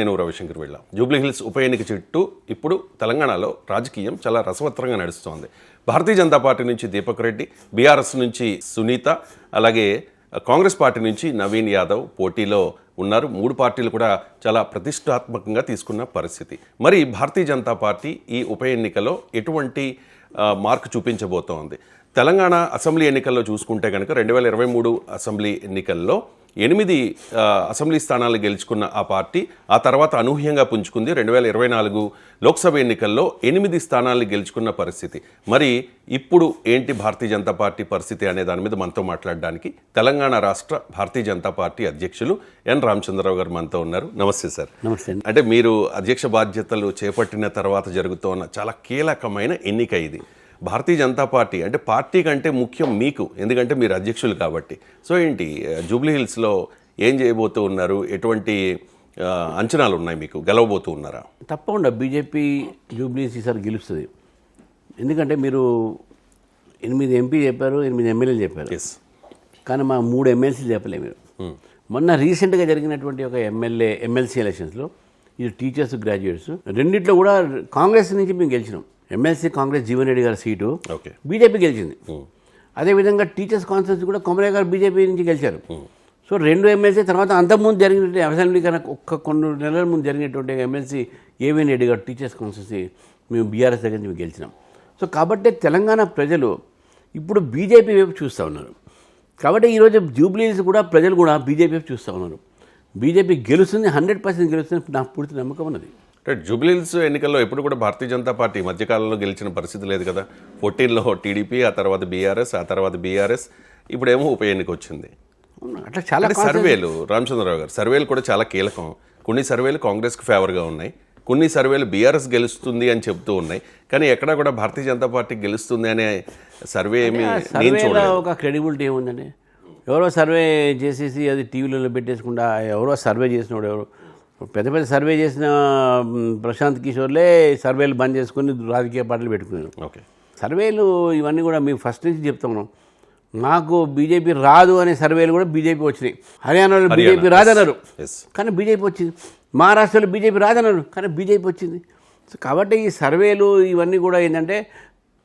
నేను రవిశంకర్ వెళ్ళా. జూబ్లీహిల్స్ ఉప ఎన్నిక చుట్టూ ఇప్పుడు తెలంగాణలో రాజకీయం చాలా రసవత్తరంగా నడుస్తోంది. భారతీయ జనతా పార్టీ నుంచి దీపక్ రెడ్డి, బీఆర్ఎస్ నుంచి సునీత, అలాగే కాంగ్రెస్ పార్టీ నుంచి నవీన్ యాదవ్ పోటీలో ఉన్నారు. మూడు పార్టీలు కూడా చాలా ప్రతిష్టాత్మకంగా తీసుకున్న పరిస్థితి. మరి భారతీయ జనతా పార్టీ ఈ ఉప ఎన్నికలో ఎటువంటి మార్కు చూపించబోతోంది? తెలంగాణ అసెంబ్లీ ఎన్నికల్లో చూసుకుంటే కనుక 2023 అసెంబ్లీ ఎన్నికల్లో 8 అసెంబ్లీ స్థానాలు గెలుచుకున్న ఆ పార్టీ ఆ తర్వాత అనూహ్యంగా పుంజుకుంది. 2024 లోక్సభ ఎన్నికల్లో 8 స్థానాలు గెలుచుకున్న పరిస్థితి. మరి ఇప్పుడు ఏంటి భారతీయ జనతా పార్టీ పరిస్థితి అనే దాని మీద మనతో మాట్లాడడానికి తెలంగాణ రాష్ట్ర భారతీయ జనతా పార్టీ అధ్యక్షులు ఎన్ రామచంద్రరావు గారు మనతో ఉన్నారు. నమస్తే సార్. నమస్తే. అంటే మీరు అధ్యక్ష బాధ్యతలు చేపట్టిన తర్వాత జరుగుతున్న చాలా కీలకమైన ఎన్నిక ఇది. భారతీయ జనతా పార్టీ అంటే పార్టీ కంటే ముఖ్యం మీకు, ఎందుకంటే మీరు అధ్యక్షులు కాబట్టి. సో ఏంటి జూబ్లీహిల్స్లో ఏం చేయబోతూ ఉన్నారు? ఎటువంటి అంచనాలు ఉన్నాయి మీకు? గెలవబోతూ ఉన్నారా? తప్పకుండా బీజేపీ జూబ్లీహిల్స్ ఈసారి గెలుస్తుంది. ఎందుకంటే మీరు 8 ఎంపీ చెప్పారు, 8 ఎమ్మెల్యేలు చెప్పారు. కానీ మా 3 ఎమ్మెల్సీలు చెప్పలే మీరు. మొన్న రీసెంట్గా జరిగినటువంటి ఒక ఎమ్మెల్సీ ఎలక్షన్స్లో ఇది టీచర్స్, గ్రాడ్యుయేట్స్ రెండిట్లో కూడా కాంగ్రెస్ నుంచి మేము గెలిచినాం. ఎమ్మెల్సీ కాంగ్రెస్ జీవన్ రెడ్డి గారి సీటు బీజేపీ గెలిచింది. అదేవిధంగా టీచర్స్ కాన్ఫరెన్స్ కూడా కొమరయ్య గారు బీజేపీ నుంచి గెలిచారు. సో 2 ఎమ్మెల్సీ తర్వాత అంతకుముందు జరిగినటువంటి అసెంబ్లీ కన్నా కొన్ని నెలల ముందు జరిగినటువంటి ఎమ్మెల్సీ ఏవీఎన్ రెడ్డి గారు టీచర్స్ కాన్ఫరెన్స్ మేము బీఆర్ఎస్ దగ్గర నుంచి గెలిచినాం. సో కాబట్టి తెలంగాణ ప్రజలు ఇప్పుడు బీజేపీ వైపు చూస్తూ ఉన్నారు. కాబట్టి ఈరోజు జూబ్లీహిల్స్ కూడా ప్రజలు కూడా బీజేపీ వైపు చూస్తూ ఉన్నారు. బీజేపీ గెలుస్తుంది, 100% గెలుస్తుంది, నాకు పూర్తి నమ్మకం ఉన్నది. అంటే జూబ్లీహిల్స్ ఎన్నికల్లో ఎప్పుడు కూడా భారతీయ జనతా పార్టీ మధ్యకాలంలో గెలిచిన పరిస్థితి లేదు కదా. 14లో టీడీపీ, ఆ తర్వాత బీఆర్ఎస్, ఆ తర్వాత బీఆర్ఎస్, ఇప్పుడేమో ఉప ఎన్నిక వచ్చింది. అట్లా చాలా సర్వేలు, రామచంద్రరావు గారు, సర్వేలు కూడా చాలా కీలకం. కొన్ని సర్వేలు కాంగ్రెస్కి ఫేవర్గా ఉన్నాయి, కొన్ని సర్వేలు బీఆర్ఎస్ గెలుస్తుంది అని చెప్తూ ఉన్నాయి. కానీ ఎక్కడా కూడా భారతీయ జనతా పార్టీ గెలుస్తుంది అనే సర్వే ఏమి నేను చూడలేదు. ఒక క్రెడిబిలిటీ ఏముందండి? ఎవరో సర్వే చేసేసి అది టీవీలలో పెట్టేసుకుంటా ఎవరో సర్వే చేసినోడు, ఎవరు పెద్ద పెద్ద సర్వే చేసిన ప్రశాంత్ కిషోర్లే సర్వేలు బంద్ చేసుకుని రాజకీయ పార్టీలు పెట్టుకున్నారు. ఓకే, సర్వేలు ఇవన్నీ కూడా మేము ఫస్ట్ నుంచి చెప్తున్నాం. మాకు బీజేపీ రాదు అనే సర్వేలు కూడా బీజేపీ వచ్చినాయి. హర్యానాలో బీజేపీ రాదన్నారు కానీ బీజేపీ వచ్చింది. మహారాష్ట్రలో బీజేపీ రాదన్నారు కానీ బీజేపీ వచ్చింది. కాబట్టి ఈ సర్వేలు ఇవన్నీ కూడా ఏంటంటే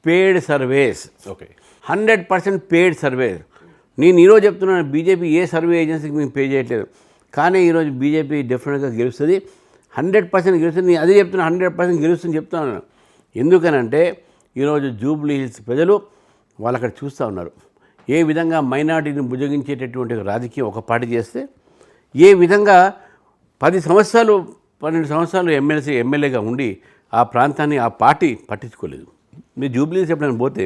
పేడ్ సర్వేస్. ఓకే, 100% పేడ్ సర్వేస్. నేను ఈరోజు చెప్తున్నాను, బీజేపీ ఏ సర్వే ఏజెన్సీకి మేము పే చేయట్లేదు. కానీ ఈరోజు బీజేపీ డెఫినెట్గా గెలుస్తుంది, 100% గెలుస్తుంది. నేను అదే చెప్తున్నా, 100% గెలుస్తుంది చెప్తున్నాను. ఎందుకనంటే ఈరోజు జూబ్లీహిల్స్ ప్రజలు వాళ్ళు అక్కడ చూస్తూ ఉన్నారు ఏ విధంగా మైనార్టీని భుజగించేటటువంటి రాజకీయం ఒక పార్టీ చేస్తే, ఏ విధంగా 10 సంవత్సరాలు 12 సంవత్సరాలు ఎమ్మెల్యేగా ఉండి ఆ ప్రాంతాన్ని ఆ పార్టీ పట్టించుకోలేదు. మీరు జూబ్లీహిల్స్ ఎప్పుడైనా పోతే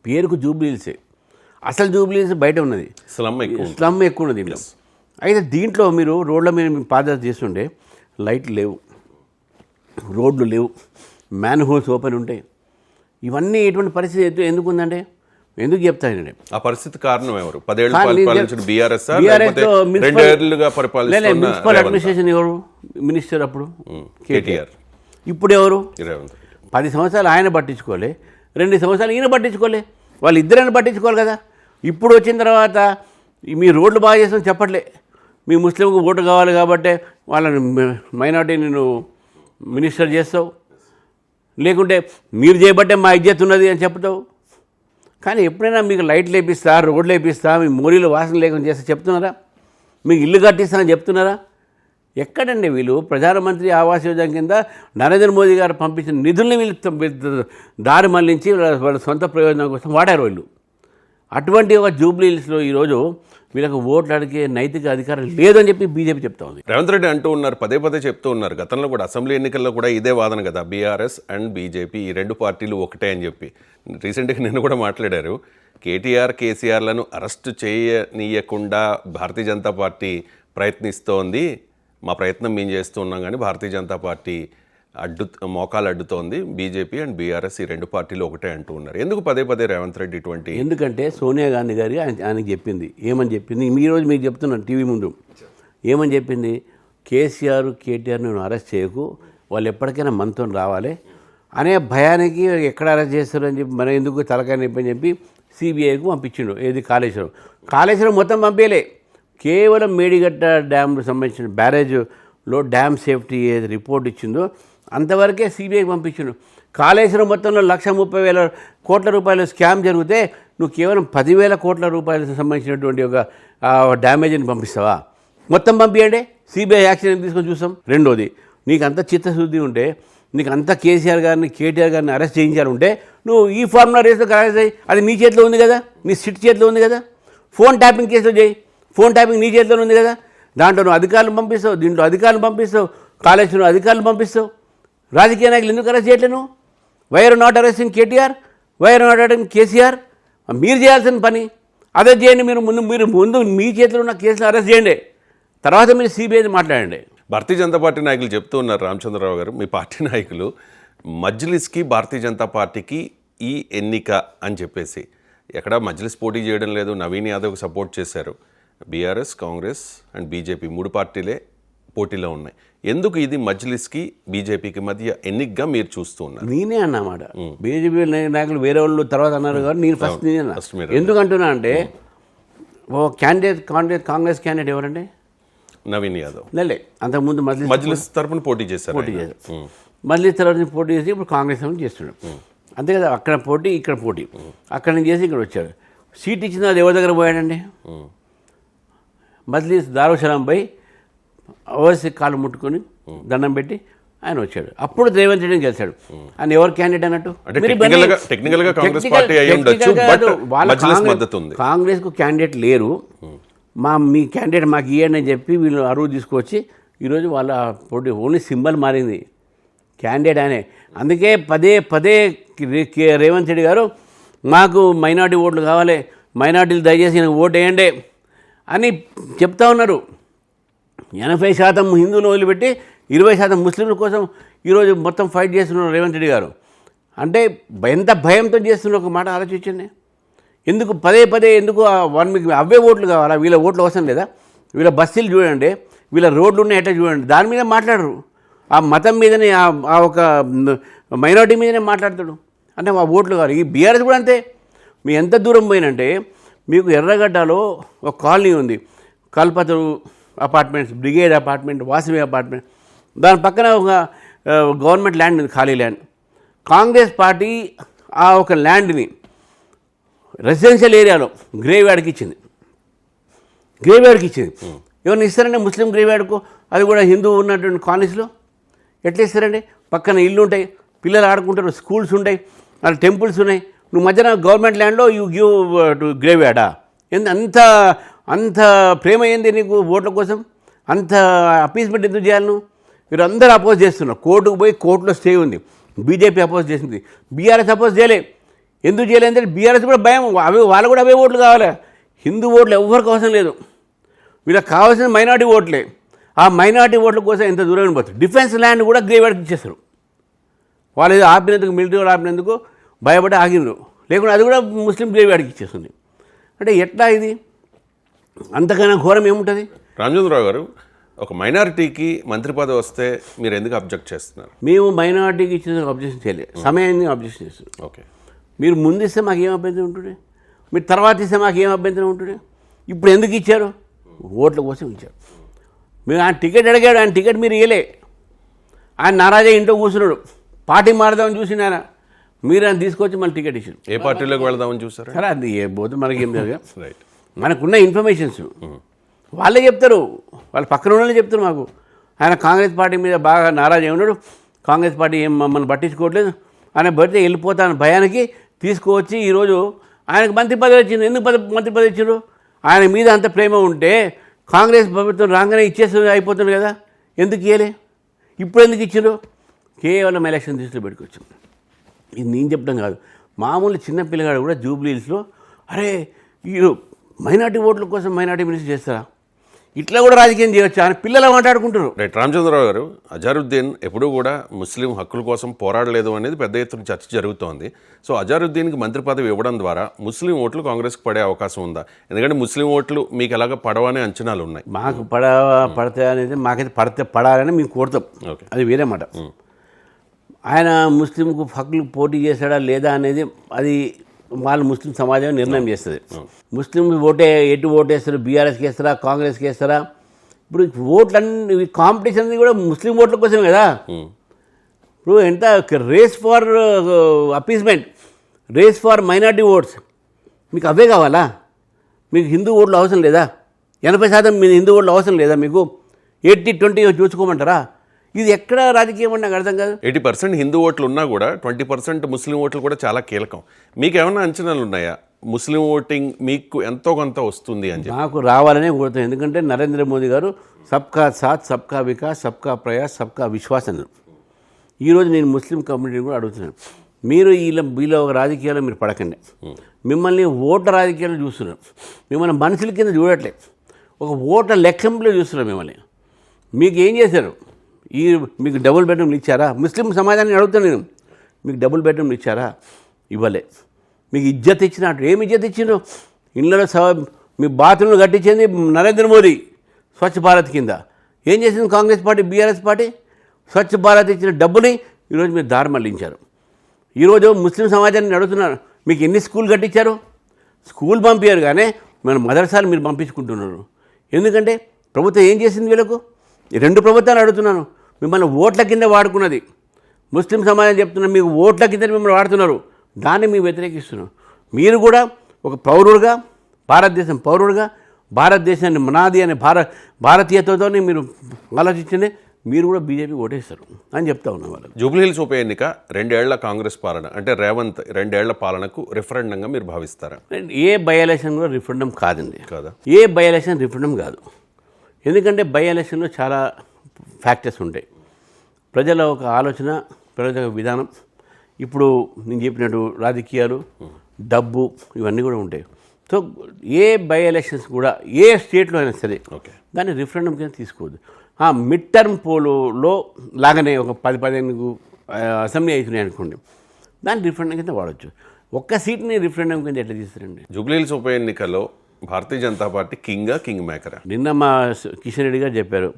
పేరుకు జూబ్లీహిల్సే, అసలు జూబ్లీహిల్స్ బయట ఉన్నది, స్లమ్ ఎక్కువ ఉన్నది దీంట్లో. అయితే దీంట్లో మీరు రోడ్ల మీద పాదయాత్ర చేస్తుంటే లైట్లు లేవు, రోడ్లు లేవు, మ్యాన్ హోల్స్ ఓపెన్ ఉంటాయి. ఇవన్నీ ఎటువంటి పరిస్థితి ఎందుకు ఉందంటే, ఎందుకు చెప్తానండి ఆ పరిస్థితి కారణం ఎవరు? 10 ఏళ్ళు పరిపాలించిన బీఆర్ఎస్, మున్సిపల్ అడ్మినిస్ట్రేషన్ ఎవరు మినిస్టర్ అప్పుడు? కేటీఆర్. ఇప్పుడు ఎవరు? 10 సంవత్సరాలు ఆయన పట్టించుకోలే, 2 సంవత్సరాలు ఈయన పట్టించుకోలే, వాళ్ళు ఇద్దరైనా పట్టించుకోవాలి కదా. ఇప్పుడు వచ్చిన తర్వాత మీ రోడ్లు బాగా చేస్తామని చెప్పట్లే, మీ ముస్లింకు ఓటు కావాలి కాబట్టి వాళ్ళని మైనార్టీని నువ్వు మినిస్టర్ చేస్తావు, లేకుంటే మీరు చేయబట్టే మా ఇజ్జత్ ఉన్నది అని చెప్తావు. కానీ ఎప్పుడైనా మీకు లైట్లు వేపిస్తా, రోడ్లు వేపిస్తా, మీ మోరీలు వాసన లేకుండా చేస్తే చెప్తున్నారా? మీకు ఇల్లు కట్టిస్తానని చెప్తున్నారా? ఎక్కడండి వీళ్ళు? ప్రధానమంత్రి ఆవాస్ యోజన కింద నరేంద్ర మోదీ గారు పంపించిన నిధుల్ని వీళ్ళు దారి మళ్లించి వాళ్ళ సొంత ప్రయోజనం కోసం వాడారు వీళ్ళు. అటువంటి ఒక జూబ్లీహిల్స్లో ఈరోజు వీళ్ళకి ఓట్లు అడిగే నైతిక అధికారం లేదని చెప్పి బీజేపీ చెప్తా ఉంది. రేవంత్ రెడ్డి అంటూ ఉన్నారు, పదే చెప్తూ ఉన్నారు. గతంలో కూడా అసెంబ్లీ ఎన్నికల్లో కూడా ఇదే వాదన కదా, బీఆర్ఎస్ అండ్ బీజేపీ ఈ 2 పార్టీలు ఒకటే అని చెప్పి. రీసెంట్గా నిన్న కూడా మాట్లాడారు, కేటీఆర్ కేసీఆర్లను అరెస్టు చేయనీయకుండా భారతీయ జనతా పార్టీ ప్రయత్నిస్తోంది, మా ప్రయత్నం మేము చేస్తూ ఉన్నాం కానీ భారతీయ జనతా పార్టీ మోకాలు అడ్డుతోంది, బీజేపీ అండ్ బీఆర్ఎస్ ఈ 2 పార్టీలు ఒకటే అంటూ ఉన్నారు. ఎందుకు పదే రేవంత్ రెడ్డి ఇటువంటి? ఎందుకంటే సోనియా గాంధీ గారి ఆయనకి చెప్పింది, ఏమని చెప్పింది, ఈరోజు మీకు చెప్తున్నాను టీవీ ముందు, ఏమని చెప్పింది? కేసీఆర్ కేటీఆర్ నేను అరెస్ట్ చేయకు, వాళ్ళు ఎప్పటికైనా మనతో రావాలి అనే భయానికి ఎక్కడ అరెస్ట్ చేస్తారు అని చెప్పి మన ఎందుకు తలకాయ నొప్పని చెప్పి సిబిఐకు పంపించిండు. ఏది? కాళేశ్వరం మొత్తం పంపేయలే, కేవలం మేడిగడ్డ డ్యామ్కు సంబంధించిన బ్యారేజ్ లో డ్యామ్ సేఫ్టీ ఏది రిపోర్ట్ ఇచ్చిందో అంతవరకే సిబిఐకి పంపించిండు. కాళేశ్వరం మొత్తంలో 1,30,000 కోట్ల రూపాయలు స్కామ్ జరిగితే నువ్వు కేవలం 10,000 కోట్ల రూపాయలకు సంబంధించినటువంటి ఒక డ్యామేజ్ని పంపిస్తావా? మొత్తం పంపించండి, సిబిఐ యాక్షన్ తీసుకొని చూస్తాం. రెండోది, నీకు అంత చిత్తశుద్ధి ఉంటే, నీకు అంత కేసీఆర్ గారిని కేటీఆర్ గారిని అరెస్ట్ చేయించాలంటే నువ్వు ఈ ఫార్ములా రేస్లో అరెస్ట్ చేయి. అది నీ చేతిలో ఉంది కదా, నీ సిట్ చేతిలో ఉంది కదా. ఫోన్ ట్యాపింగ్ కేసులో చేయి, ఫోన్ ట్యాపింగ్ నీ చేతిలో ఉంది కదా. దాంట్లో నువ్వు అధికారులు పంపిస్తావు, దీంట్లో అధికారులు పంపిస్తావు, కాళేశ్వరం అధికారులు పంపిస్తావు. రాజకీయ నాయకులు ఎందుకు అరెస్ట్ చేయట్లేను? Why are not arresting KTR, why are not arresting KCR? మీరు చేయాల్సిన పని అదే చేయండి. మీరు ముందు మీ చేతిలో ఉన్న కేసులు అరెస్ట్ చేయండి, తర్వాత మీరు సిబిఐని మాట్లాడండి. భారతీయ జనతా పార్టీ నాయకులు చెప్తూ ఉన్నారు, రామచంద్రరావు గారు, మీ పార్టీ నాయకులు మజ్లిస్కి భారతీయ జనతా పార్టీకి ఈ ఎన్నిక అని చెప్పేసి. ఎక్కడ మజ్లిస్ పోటీ చేయడం లేదు, నవీన్ యాదవ్కి సపోర్ట్ చేశారు. బీఆర్ఎస్, కాంగ్రెస్ అండ్ బీజేపీ 3 పార్టీలే పోటీలో ఉన్నాయి. ఎందుకు ఇది మజ్లిస్కి బీజేపీకి మధ్య ఎన్నికగా మీరు చూస్తూ ఉన్నారు? నేనే అన్నమాట. బీజేపీ నాయకులు వేరే వాళ్ళు తర్వాత అన్నారు కానీ నేను ఫస్ట్ నేనే అన్నా. ఎందుకంటున్నా అంటే ఓ కాంగ్రెస్ క్యాండిడేట్ ఎవరండి? నవీన్ యాదవ్. లే అంతకుముందు మజ్లిస్ తరఫున పోటీ చేశారు. మజ్లిస్ తరఫున పోటీ చేసి ఇప్పుడు కాంగ్రెస్ తరఫున చేస్తున్నాడు. అంతే కదా, అక్కడ పోటీ ఇక్కడ పోటీ. అక్కడ నుంచి చేసి ఇక్కడ వచ్చాడు. సీట్ ఇచ్చిన అది ఎవరి దగ్గర పోయాడండి? మజ్లిస్ దారుసలాం పోయి ఓవైసీ కాలు ముట్టుకొని దండం పెట్టి ఆయన వచ్చాడు. అప్పుడు రేవంత్ రెడ్డిని గెలిచాడు. ఆయన ఎవరు క్యాండిడేట్ అన్నట్టు? కాంగ్రెస్కు క్యాండిడేట్ లేరు, మీ క్యాండిడేట్ మాకు ఇవ్వండి అని చెప్పి వీళ్ళు అరువు తీసుకొచ్చి ఈరోజు వాళ్ళ పోటీ ఓన్లీ సింబల్ మారింది, క్యాండిడేట్ ఆయనే. అందుకే పదే రేవంత్ రెడ్డి గారు మాకు మైనార్టీ ఓట్లు కావాలి, మైనార్టీలు దయచేసి ఓటు వేయండి అని చెప్తా ఉన్నారు. 80% హిందువులు వదిలిపెట్టి 20% ముస్లింల కోసం ఈరోజు మొత్తం ఫైట్ చేస్తున్నారు రేవంత్ రెడ్డి గారు. అంటే ఎంత భయంతో చేస్తున్నారు, ఒక మాట ఆలోచించండి. ఎందుకు పదే ఎందుకు మీకు అవే ఓట్లు కావాలా? వీళ్ళ ఓట్లు అవసరం లేదా? వీళ్ళ బస్తీలు చూడండి, వీళ్ళ రోడ్లు ఉన్నాయి ఎట్లా చూడండి, దాని మీద మాట్లాడరు. ఆ మతం మీదనే, ఆ ఒక మైనార్టీ మీదనే మాట్లాడతాడు. అంటే మా ఓట్లు కావాలి. ఈ బీఆర్ఎస్ కూడా అంతే. మీ ఎంత దూరం పోయినంటే మీకు ఎర్రగడ్డలో ఒక కాలనీ ఉంది, Kalpataru apartments, brigade apartment, Vasavi apartment, దాని పక్కన ఒక గవర్నమెంట్ ల్యాండ్ ఉంది, ఖాళీ ల్యాండ్. కాంగ్రెస్ పార్టీ ఆ ఒక ల్యాండ్ని రెసిడెన్షియల్ ఏరియాలో గ్రేవ్ యార్డ్కి ఇచ్చింది. ఎవరిని ఇస్తారండి? ముస్లిం గ్రేవ్ యార్డ్కు, అది కూడా హిందూ ఉన్నటువంటి కాలనీస్లో ఎట్లా ఇస్తారండి? పక్కన ఇల్లు ఉంటాయి, పిల్లలు ఆడుకుంటారు, స్కూల్స్ ఉంటాయి, అలా టెంపుల్స్ ఉన్నాయి. నువ్వు మధ్యన గవర్నమెంట్ ల్యాండ్లో యూ గివ్ టు గ్రేవ్ యార్డా? అంత ప్రేమ ఏంది నీకు ఓట్ల కోసం? అంత అపీస్మెంట్ ఎందుకు చేయాలి నువ్వు? మీరు అందరూ అపోజ్ చేస్తున్నారు. కోర్టుకు పోయి కోర్టులో స్టే ఉంది. బీజేపీ అపోజ్ చేసింది, బీఆర్ఎస్ అపోజ్ చేయలే. ఎందుకు చేయలేదంటే బీఆర్ఎస్ కూడా భయం, వాళ్ళు కూడా అవే ఓట్లు కావాలి. హిందూ ఓట్లు ఎవరికి అవసరం లేదు, వీళ్ళకి కావాల్సిన మైనార్టీ ఓట్లే. ఆ మైనార్టీ ఓట్ల కోసం ఎంత దూరం పోతుంది. డిఫెన్స్ ల్యాండ్ కూడా గ్రేవ్ యార్డ్కి ఇచ్చేస్తారు. వాళ్ళు ఏదో ఆపినందుకు, మిలిటరీ వాళ్ళు ఆపినందుకు భయపడి ఆగినరు, లేకుండా అది కూడా ముస్లిం గ్రేవ్ యార్డ్కి ఇచ్చేస్తుంది. అంటే ఎట్లా ఇది? అంతకన్నా ఘోరం ఏముంటుంది? రామచంద్రరావు గారు, ఒక మైనారిటీకి మంత్రి పదవి వస్తే మీరు ఎందుకు అబ్జెక్ట్ చేస్తున్నారు? మేము మైనారిటీకి ఇచ్చిన అబ్జెక్షన్ చేయలేదు, సమయాన్ని అబ్జెక్షన్ చేస్తున్నాం. ఓకే, మీరు ముందు ఇస్తే మాకు ఏం అభ్యంతరం ఉంటుండే, మీరు తర్వాత ఇస్తే మాకు ఏం అభ్యంతరం ఉంటుండే. ఇప్పుడు ఎందుకు ఇచ్చారు? ఓట్ల కోసం ఇచ్చారు. మీరు ఆయన టికెట్ అడిగాడు, ఆయన టికెట్ మీరు ఇవ్వలే. ఆయన నారాజా ఇంట్లో కూర్చున్నాడు, పార్టీ మారదామని చూసిన ఆయన, మీరు ఆయన తీసుకొచ్చి మళ్ళీ టికెట్ ఇచ్చారు. ఏ పార్టీలోకి వెళదామని చూసారు? సరే, అది ఏ పోతే మనకేం తెలియదు. రైట్, మనకున్న ఇన్ఫర్మేషన్స్ వాళ్ళే చెప్తారు, వాళ్ళ పక్కన వాళ్ళే చెప్తారు మాకు. ఆయన కాంగ్రెస్ పార్టీ మీద బాగా నారాజు ఉన్నాడు, కాంగ్రెస్ పార్టీ ఏం మమ్మల్ని పట్టించుకోవట్లేదు, ఆయన బడితే వెళ్ళిపోతాను భయానికి తీసుకువచ్చి ఈరోజు ఆయనకు మంత్రి పదవి వచ్చింది. ఎందుకు మంత్రి పదవి ఇచ్చారు? ఆయన మీద అంత ప్రేమ ఉంటే కాంగ్రెస్ ప్రభుత్వం రాగానే ఇచ్చేస్తుంది, అయిపోతుంది కదా. ఎందుకు ఇవ్వలే? ఇప్పుడు ఎందుకు ఇచ్చారు? కేవలం ఎలక్షన్ దృష్టిలో పెట్టుకొచ్చాం. ఇది నేను చెప్పడం కాదు, మామూలు చిన్న పిల్లగాడు కూడా జూబ్లీ హిల్స్లో, అరే వీరు మైనార్టీ ఓట్ల కోసం మైనార్టీ మినిస్టర్ చేస్తారా, ఇట్లా కూడా రాజకీయం చేయొచ్చు అని పిల్లలు మాట్లాడుకుంటారు. రైట్, రామచంద్రరావు గారు, అజారుద్దీన్ ఎప్పుడూ కూడా ముస్లిం హక్కుల కోసం పోరాడలేదు అనేది పెద్ద ఎత్తున చర్చ జరుగుతోంది. సో అజారుద్దీన్కి మంత్రి పదవి ఇవ్వడం ద్వారా ముస్లిం ఓట్లు కాంగ్రెస్కి పడే అవకాశం ఉందా? ఎందుకంటే ముస్లిం ఓట్లు మీకు ఎలాగ పడవనే అంచనాలు ఉన్నాయి. మాకు పడతాయి అనేది, మాకైతే పడాలని మేము కోరుతాం, అది వేరే మాట. ఆయన ముస్లింకు హక్కులు పోటీ చేస్తాడా లేదా అనేది అది వాళ్ళు ముస్లిం సమాజం నిర్ణయం చేస్తుంది. ముస్లిం ఎటు ఓటేస్తారు, బీఆర్ఎస్కి వేస్తారా, కాంగ్రెస్కి వేస్తారా, ఇప్పుడు ఓట్లన్నీ కాంపిటీషన్ కూడా ముస్లిం ఓట్ల కోసమే కదా. ఇప్పుడు ఎంత race for appeasement, race for minority votes, మీకు అవే కావాలా? మీకు హిందూ ఓట్లు అవసరం లేదా? 80% మీ హిందూ ఓట్లు అవసరం లేదా? మీకు 80-20 చూసుకోమంటారా? ఇది ఎక్కడ రాజకీయం అంటే నాకు అర్థం కాదు. 80% హిందూ ఓట్లు ఉన్నా కూడా 20% ముస్లిం ఓట్లు కూడా చాలా కీలకం. మీకు ఏమైనా అంచనాలు ఉన్నాయా? ముస్లిం ఓటింగ్ మీకు ఎంతో కొంత వస్తుంది అని చెప్పి. నాకు రావాలనే కోరుతాను. ఎందుకంటే నరేంద్ర మోదీ గారు సబ్కా సాత్, సబ్కా వికాస్, సబ్కా ప్రయాస్, సబ్కా విశ్వాస్ అన్నారు. ఈరోజు నేను ముస్లిం కమ్యూనిటీని కూడా అడుగుతున్నాను, మీరు వీళ్ళ ఒక రాజకీయాల్లో మీరు పడకండి. మిమ్మల్ని ఓట్ల రాజకీయాలు చూస్తున్నారు, మిమ్మల్ని మనుషుల కింద చూడట్లేదు, ఒక ఓట్ల లెక్కింపులో చూస్తున్నారు మిమ్మల్ని. మీకు ఏం చేశారు? మీకు డబుల్ బెడ్రూమ్లు ఇచ్చారా? ముస్లిం సమాజాన్ని అడుగుతాను నేను, మీకు డబుల్ బెడ్రూమ్లు ఇచ్చారా? ఇవ్వలే. మీకు ఇజ్జత్ ఇచ్చినట్టు ఏమి ఇజ్జత్ ఇచ్చిండ్రు? ఇళ్ళలో మీ బాత్రూమ్లు కట్టించింది నరేంద్ర మోదీ స్వచ్ఛ భారత్ కింద. ఏం చేసింది Congress party, BRS party? Swachh Bharat ఇచ్చిన డబ్బుని ఈరోజు మీరు దారి మళ్లించారు. ఈరోజు ముస్లిం సమాజాన్ని అడుగుతున్నారు, మీకు ఎన్ని స్కూల్ కట్టించారు? స్కూల్ పంపించారు కానీ మన మదర్సాలు మీరు పంపించుకుంటున్నారు. ఎందుకంటే ప్రభుత్వం ఏం చేసింది వీళ్ళకు? ఈ రెండు ప్రభుత్వాలు అడుగుతున్నాను. మిమ్మల్ని ఓట్ల కింద వాడుకున్నది ముస్లిం సమాజం చెప్తున్నారు, మీకు ఓట్ల కింద మిమ్మల్ని వాడుతున్నారు, దాన్ని మీరు వ్యతిరేకిస్తున్నారు. మీరు కూడా ఒక పౌరుడుగా, భారతదేశం పౌరుడుగా, భారతదేశాన్ని మనాది అనే భారతీయతతో మీరు ఆలోచించండి, మీరు కూడా బీజేపీ ఓటేస్తారు అని చెప్తా ఉన్నాం వాళ్ళు. జూబ్లీహిల్స్ ఉప ఎన్నిక 2 ఏళ్ల కాంగ్రెస్ పాలన అంటే రేవంత్ 2 ఏళ్ల పాలనకు రిఫరెండంగా మీరు భావిస్తారా? ఏ బై ఎలక్షన్ కూడా రిఫరెండం కాదండి. కాదా? ఏ బై ఎలక్షన్ రిఫరెండం కాదు. ఎందుకంటే బై ఎలక్షన్లో చాలా ఫ్యాక్టర్స్ ఉంటాయి. ప్రజల ఒక ఆలోచన, ప్రజల ఒక విధానం, ఇప్పుడు నేను చెప్పినట్టు రాజకీయాలు, డబ్బు, ఇవన్నీ కూడా ఉంటాయి. సో ఏ బై ఎలక్షన్స్ కూడా ఏ స్టేట్లో అయినా సరే దాన్ని రిఫరెండం కింద తీసుకోవద్దు. మిడ్ టర్మ్ పోలులో లాగానే ఒక 10-15 అసెంబ్లీ అవుతున్నాయి అనుకోండి, దాన్ని రిఫరెండం కింద వాడచ్చు. ఒక్క సీట్ని రిఫరెండం కింద ఎట్లా తీస్తారండి? జూబ్లీహిల్స్ ఉప ఎన్నికలో భారతీయ జనతా పార్టీ కింగ్ మేకరా? నిన్న మా కిషన్ రెడ్డి గారు చెప్పారు,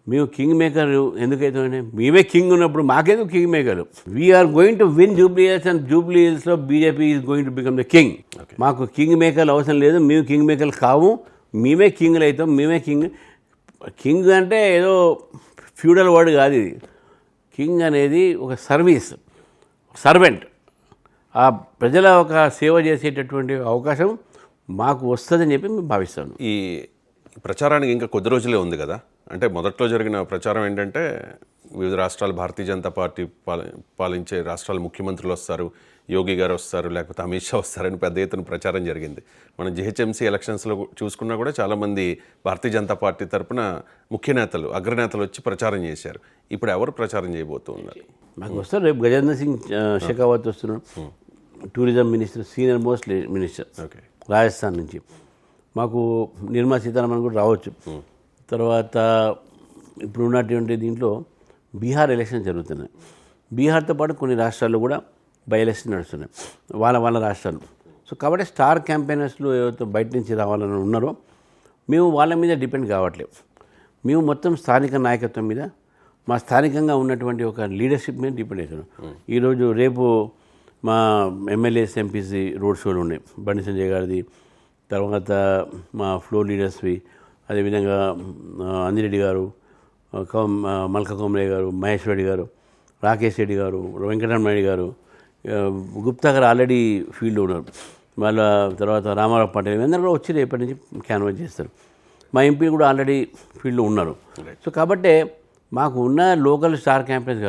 మేము కింగ్ మేకర్ ఎందుకైతే మేమే కింగ్ ఉన్నప్పుడు మాకేందుకు king maker? We are going to win Jubilee Hills and జూబ్లీహిల్స్లో BJP is going to become the king. మాకు కింగ్ మేకర్లు అవసరం లేదు, మేము కింగ్ మేకర్లు కావు, మేమే కింగ్లు అవుతాం, మేమే కింగ్. కింగ్ అంటే ఏదో ఫ్యూడల్ వర్డ్ కాదు ఇది. కింగ్ అనేది ఒక సర్వెంట్. ఆ ప్రజల ఒక సేవ చేసేటటువంటి అవకాశం మాకు వస్తుందని చెప్పి మేము భావిస్తాను. ఈ ప్రచారానికి ఇంకా కొద్ది రోజులే ఉంది కదా, అంటే మొదట్లో జరిగిన ప్రచారం ఏంటంటే వివిధ రాష్ట్రాలు భారతీయ జనతా పార్టీ పాలించే రాష్ట్రాల ముఖ్యమంత్రులు వస్తారు, యోగి గారు వస్తారు, లేకపోతే అమిత్ షా వస్తారని పెద్ద ఎత్తున ప్రచారం జరిగింది. మనం జిహెచ్ఎంసీ ఎలక్షన్స్లో చూసుకున్నా కూడా చాలామంది భారతీయ జనతా పార్టీ తరఫున ముఖ్య నేతలు, అగ్రనేతలు వచ్చి ప్రచారం చేశారు. ఇప్పుడు ఎవరు ప్రచారం చేయబోతున్నారు? మాకు వస్తారు, రేపు గజేంద్ర సింగ్ షెకావత్ వస్తున్నారు, tourism minister, senior most minister Rajasthan నుంచి. మాకు నిర్మలా సీతారామన్ కూడా రావచ్చు. తర్వాత ఇప్పుడు ఉన్నటువంటి దీంట్లో బీహార్ ఎలక్షన్ జరుగుతున్నాయి. బీహార్తో పాటు కొన్ని రాష్ట్రాల్లో కూడా బై ఎలక్షన్ నడుస్తున్నాయి, వాళ్ళ రాష్ట్రాలు. సో కాబట్టి స్టార్ క్యాంపెయినర్స్లు ఎవరితో బయట నుంచి రావాలని ఉన్నారో మేము వాళ్ళ మీద డిపెండ్ కావట్లేదు. మేము మొత్తం స్థానిక నాయకత్వం మీద, మా స్థానికంగా ఉన్నటువంటి ఒక లీడర్షిప్ మీద డిపెండ్ అవుతున్నాం. ఈరోజు రేపు మా ఎమ్మెల్యేస్, ఎంపీసీ రోడ్ షోలు ఉన్నాయి, బండి సంజయ్ గారిది, తర్వాత మా ఫ్లోర్ లీడర్స్వి, అదేవిధంగా అంజిరెడ్డి గారు, మల్క కోమలయ్య గారు, మహేష్ రెడ్డి గారు, రాకేష్ రెడ్డి గారు, వెంకటరమణ గారు, గుప్తా గారు ఆల్రెడీ ఫీల్డ్లో ఉన్నారు. వాళ్ళ తర్వాత రామారావు పటేల్ అందరూ కూడా వచ్చి రేపటి నుంచి క్యాన్వాస్ చేస్తారు. మా ఎంపీ కూడా ఆల్రెడీ ఫీల్డ్లో ఉన్నారు. సో కాబట్టి మాకు ఉన్న లోకల్ స్టార్ క్యాంపెయిన్స్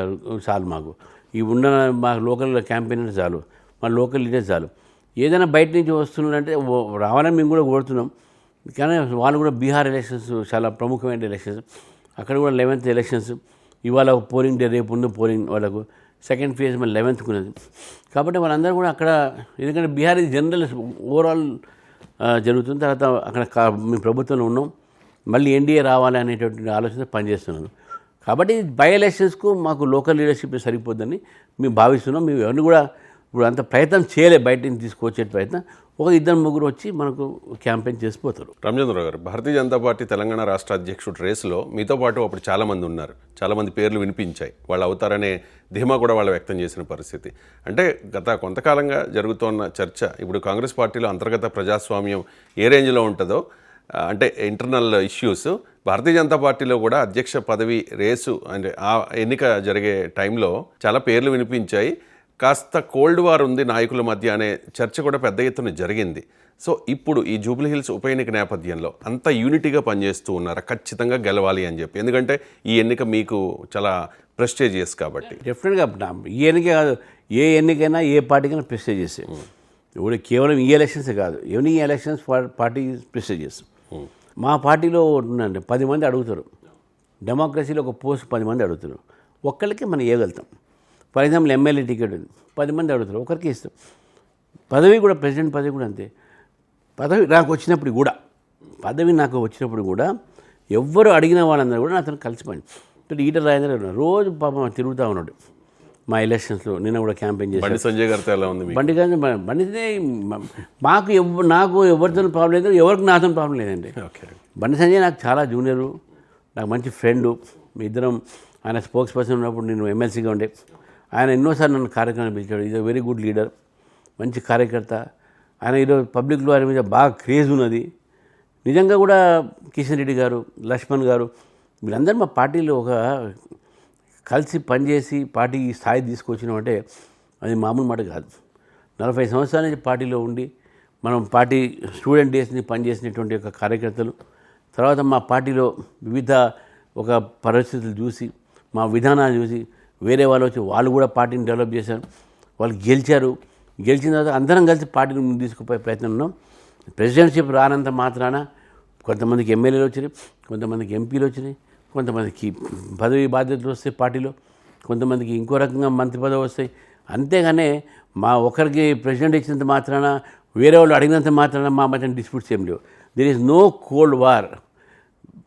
చాలు, మాకు ఈ ఉన్న మా లోకల్ క్యాంపెయినర్స్ చాలు, మా లోకల్ లీడర్స్ చాలు. ఏదైనా బయట నుంచి వస్తున్నారంటే రావాలని మేము కూడా కోరుతున్నాం. కానీ వాళ్ళు కూడా బీహార్ ఎలక్షన్స్ చాలా ప్రముఖమైన ఎలక్షన్స్, అక్కడ కూడా 11th ఎలక్షన్స్. ఇవాళ పోలింగ్ డే, రేపు ఉన్న పోలింగ్ వాళ్ళకు సెకండ్ ఫేజ్ మళ్ళీ 11th ఉన్నది. కాబట్టి వాళ్ళందరూ కూడా అక్కడ, ఎందుకంటే బీహార్ ఇది జనరల్ ఓవరాల్ జరుగుతుంది. తర్వాత అక్కడ మేము ప్రభుత్వంలో ఉన్నాం, మళ్ళీ ఎన్డీఏ రావాలి అనేటువంటి ఆలోచన పనిచేస్తున్నాను. కాబట్టి బై ఎలక్షన్స్కు మాకు లోకల్ లీడర్షిప్ సరిపోద్దని మేము భావిస్తున్నాం. మేము ఎవరిని కూడా ఇప్పుడు అంత ప్రయత్నం చేయలే, బయట నుంచి తీసుకొచ్చే ప్రయత్నం. ఒక 2-3 వచ్చి మనకు క్యాంపెయిన్ చేసిపోతారు. రామచంద్రరావు గారు, భారతీయ జనతా పార్టీ తెలంగాణ రాష్ట్ర అధ్యక్షుడు రేసులో మీతో పాటు అప్పుడు చాలామంది ఉన్నారు, చాలామంది పేర్లు వినిపించాయి, వాళ్ళు అవుతారనే ధీమా కూడా వాళ్ళు వ్యక్తం చేసిన పరిస్థితి. అంటే గత కొంతకాలంగా జరుగుతున్న చర్చ ఇప్పుడు కాంగ్రెస్ పార్టీలో అంతర్గత ప్రజాస్వామ్యం ఏ రేంజ్లో ఉంటుందో అంటే ఇంటర్నల్ ఇష్యూస్ భారతీయ జనతా పార్టీలో కూడా అధ్యక్ష పదవి రేసు అంటే ఆ ఎన్నిక జరిగే టైంలో చాలా పేర్లు వినిపించాయి. కాస్త కోల్డ్ వార్ ఉంది నాయకుల మధ్య అనే చర్చ కూడా పెద్ద ఎత్తున జరిగింది. సో ఇప్పుడు ఈ జూబ్లీ హిల్స్ ఉప ఎన్నిక నేపథ్యంలో అంత యూనిటీగా పనిచేస్తూ ఉన్నారా ఖచ్చితంగా గెలవాలి అని చెప్పి? ఎందుకంటే ఈ ఎన్నిక మీకు చాలా ప్రెస్టేజియస్ కాబట్టి. డెఫినెట్గా ఈ ఎన్నికే కాదు, ఏ ఎన్నికైనా ఏ పార్టీకైనా ప్రెస్టేజియస్. ఇప్పుడు కేవలం ఈ ఎలక్షన్స్ కాదు, ఎనీ ఎలక్షన్స్ పార్టీ ప్రెస్టేజియస్. మా పార్టీలో ఉందండి 10 మంది అడుగుతారు. డెమోక్రసీలో ఒక పోస్ట్ 10 మంది అడుగుతారు. ఒక్కరికి మనం ఇవ్వగలుగుతాం. ఫర్ ఎగ్జాంపుల్ ఎమ్మెల్యే టికెట్ ఉంది, 10 మంది అడుగుతారు, ఒకరికి ఇస్తాం. పదవి కూడా ప్రెసిడెంట్ పదవి కూడా అంతే. పదవి నాకు వచ్చినప్పుడు కూడా ఎవ్వరు అడిగిన వాళ్ళందరూ కూడా నాతో కలిసిపోయింది. ఇప్పుడు ఈటల రాజేంద్ర రోజు పాపం తిరుగుతూ ఉన్నాడు మా ఎలక్షన్స్లో. నిన్న కూడా క్యాంపెయిన్ చేసి బండి సంజయ్ గారితో ఎలా ఉంది? బండితే నాకు ఎవరితో ప్రాబ్లం లేదు, ఎవరికి నాతో ప్రాబ్లం లేదండి. బండి సంజయ్ నాకు చాలా జూనియరు, నాకు మంచి ఫ్రెండు. మీ ఇద్దరం ఆయన స్పోక్స్ పర్సన్ ఉన్నప్పుడు నేను ఎమ్మెల్సీగా ఉండే. ఆయన ఎన్నోసార్లు నన్ను కార్యక్రమం పిలిచాడు. Is a very good leader, మంచి కార్యకర్త. ఆయన ఈరోజు పబ్లిక్లో ఆయన మీద బాగా క్రేజ్ ఉన్నది. నిజంగా కూడా కిషన్ రెడ్డి గారు, లక్ష్మణ్ గారు వీళ్ళందరూ మా పార్టీలో ఒక కలిసి పనిచేసి పార్టీ స్థాయి తీసుకొచ్చినామంటే అది మామూలు మాట కాదు. 40 సంవత్సరాల నుంచి పార్టీలో ఉండి మనం పార్టీ స్టూడెంట్ డేస్ని పనిచేసినటువంటి ఒక కార్యకర్తలు, తర్వాత మా పార్టీలో వివిధ ఒక పరిస్థితులు చూసి మా విధానాలు చూసి వేరే వాళ్ళు వచ్చి వాళ్ళు కూడా పార్టీని డెవలప్ చేశారు. వాళ్ళు గెలిచిన తర్వాత అందరం కలిసి పార్టీని ముందు తీసుకుపోయే ప్రయత్నం ఉన్నాం. ప్రెసిడెంట్షిప్ రానంత మాత్రాన కొంతమందికి ఎమ్మెల్యేలు వచ్చినాయి, కొంతమందికి ఎంపీలు వచ్చినాయి, కొంతమందికి పదవి బాధ్యతలు వస్తాయి పార్టీలో, కొంతమందికి ఇంకో రకంగా మంత్రి పదవి వస్తాయి. అంతేగానే మా ఒకరికి ప్రెసిడెంట్ ఇచ్చినంత మాత్రాన వేరే వాళ్ళు అడిగినంత మాత్రాన మా మధ్య డిస్ప్యూట్స్ ఏం లేవు. There is no cold war.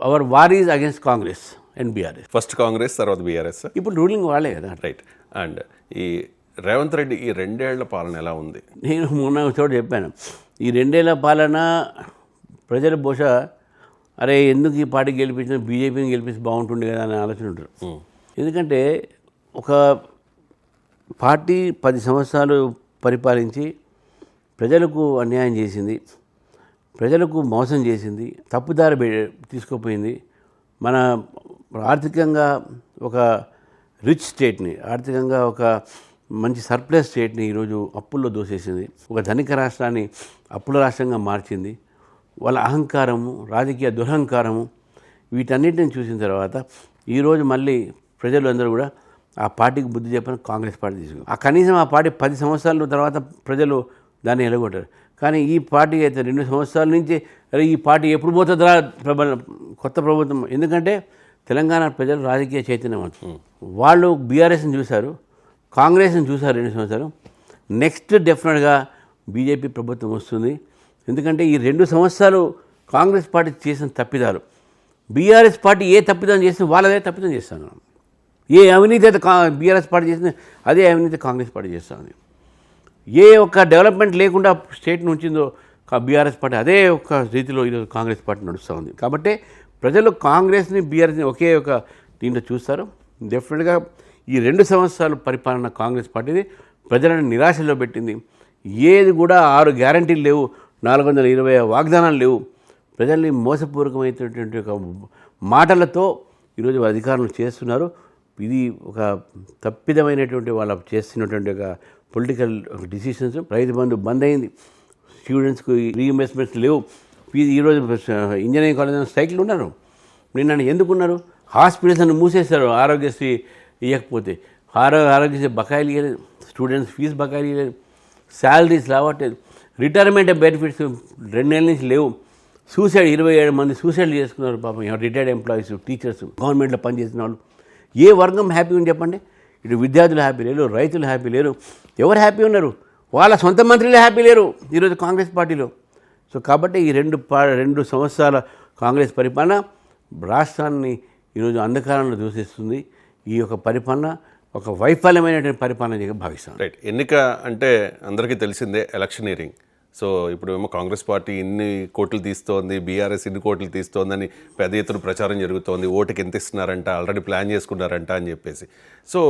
Our war is against Congress and BRS. First Congress, తర్వాత బీఆర్ఎస్. ఇప్పుడు రూలింగ్ వాళ్ళే కదా. రైట్. అండ్ ఈ రేవంత్ రెడ్డి ఈ 2 ఏళ్ల పాలన ఎలా ఉంది? నేను మొన్న చోట చెప్పాను, ఈ 2 ఏళ్ల పాలన ప్రజలు బహుశా అరే ఎందుకు ఈ పార్టీ గెలిపించిన బీజేపీని గెలిపిస్తే బాగుంటుంది కదా అని ఆలోచన ఉంటారు. ఎందుకంటే ఒక పార్టీ 10 సంవత్సరాలు పరిపాలించి ప్రజలకు అన్యాయం చేసింది, ప్రజలకు మోసం చేసింది, తప్పుదారి తీసుకుపోయింది. మన ఆర్థికంగా ఒక రిచ్ స్టేట్ని, ఆర్థికంగా ఒక మంచి సర్ప్లస్ స్టేట్ని ఈరోజు అప్పుల్లో దోసేసింది. ఒక ధనిక రాష్ట్రాన్ని అప్పుల రాష్ట్రంగా మార్చింది. వాళ్ళ అహంకారము, రాజకీయ దురహంకారము, వీటన్నిటిని చూసిన తర్వాత ఈరోజు మళ్ళీ ప్రజలు అందరూ కూడా ఆ పార్టీకి బుద్ధి చెప్పని కాంగ్రెస్ పార్టీ తీసుకున్నారు. ఆ కనీసం ఆ పార్టీ 10 సంవత్సరాల తర్వాత ప్రజలు దాన్ని ఎలగొట్టారు. కానీ ఈ పార్టీ అయితే 2 సంవత్సరాల నుంచి అరే ఈ పార్టీ ఎప్పుడు పోతుందా కొత్త ప్రభుత్వం. ఎందుకంటే తెలంగాణ ప్రజలు రాజకీయ చైతన్యం, వాళ్ళు బీఆర్ఎస్ని చూశారు, కాంగ్రెస్ని చూశారు 2 సంవత్సరాలు. నెక్స్ట్ డెఫినెట్గా బీజేపీ ప్రభుత్వం వస్తుంది. ఎందుకంటే ఈ 2 సంవత్సరాలు కాంగ్రెస్ పార్టీ చేసిన తప్పిదాలు, బీఆర్ఎస్ పార్టీ ఏ తప్పిదం చేస్తే వాళ్ళదే తప్పిదం చేస్తాను. ఏ అవినీతి అయితే బీఆర్ఎస్ పార్టీ చేసింది అదే అవినీతి కాంగ్రెస్ పార్టీ చేస్తుంది. ఏ ఒక్క డెవలప్మెంట్ లేకుండా స్టేట్ ఉంచిందో బీఆర్ఎస్ పార్టీ అదే ఒక రీతిలో ఈరోజు కాంగ్రెస్ పార్టీ నడుస్తూ ఉంది. కాబట్టి ప్రజలు కాంగ్రెస్ని బీఆర్ఎస్ని ఒకే ఒక దీంట్లో చూస్తారు. డెఫినెట్గా ఈ 2 సంవత్సరాలు పరిపాలన కాంగ్రెస్ పార్టీది ప్రజలను నిరాశలో పెట్టింది. ఏది కూడా 6 గ్యారంటీలు లేవు, 420 వాగ్దానాలు లేవు. ప్రజల్ని మోసపూర్వకమైనటువంటి ఒక మాటలతో ఈరోజు అధికారులు చేస్తున్నారు. ఇది ఒక తప్పిదమైనటువంటి వాళ్ళు చేస్తున్నటువంటి ఒక పొలిటికల్ డిసిషన్స్. రైతు బంధు బంద్ అయింది, స్టూడెంట్స్కి రీఇన్వెస్ట్మెంట్స్ లేవు. ఈరోజు ఇంజనీరింగ్ కాలేజ్ స్ట్రైక్లు ఉన్నారు. నిన్న ఎందుకున్నారు? హాస్పిటల్స్ అని మూసేస్తారు ఆరోగ్యశ్రీ ఇవ్వకపోతే. ఆరోగ్యశ్రీ బకాయిలు ఇవ్వలేదు, స్టూడెంట్స్ ఫీజు బకాయిలు ఇవ్వలేదు, శాలరీస్ రావట్లేదు, రిటైర్మెంట్ బెనిఫిట్స్ 2 నెలల నుంచి లేవు. సూసైడ్ 27 మంది సూసైడ్ చేసుకున్నారు పాపం. రిటైర్డ్ ఎంప్లాయీస్, టీచర్స్, గవర్నమెంట్లో పనిచేసిన వాళ్ళు. ఏ వర్గం హ్యాపీ ఉంది చెప్పండి? ఇటు విద్యార్థులు హ్యాపీ లేరు, రైతులు హ్యాపీ లేరు. ఎవరు హ్యాపీ ఉన్నారు? వాళ్ళ సొంత మంత్రులే హ్యాపీ లేరు ఈరోజు కాంగ్రెస్ పార్టీలో. సో కాబట్టి ఈ 2 సంవత్సరాల కాంగ్రెస్ పరిపాలన రాష్ట్రాన్ని ఈరోజు అంధకారంలో దూషిస్తుంది. ఈ యొక్క పరిపాలన ఒక వైఫల్యమైనటువంటి పరిపాలన భావిస్తాను. రైట్. ఎన్నిక అంటే అందరికీ తెలిసిందే ఎలక్షనీరింగ్. సో ఇప్పుడు ఏమో కాంగ్రెస్ పార్టీ ఇన్ని కోట్లు తీస్తోంది, బీఆర్ఎస్ ఇన్ని కోట్లు తీస్తోందని పెద్ద ఎత్తున ప్రచారం జరుగుతోంది. ఓటుకి ఎంత ఇస్తున్నారంట, ఆల్రెడీ ప్లాన్ చేసుకున్నారంట అని చెప్పేసి. సో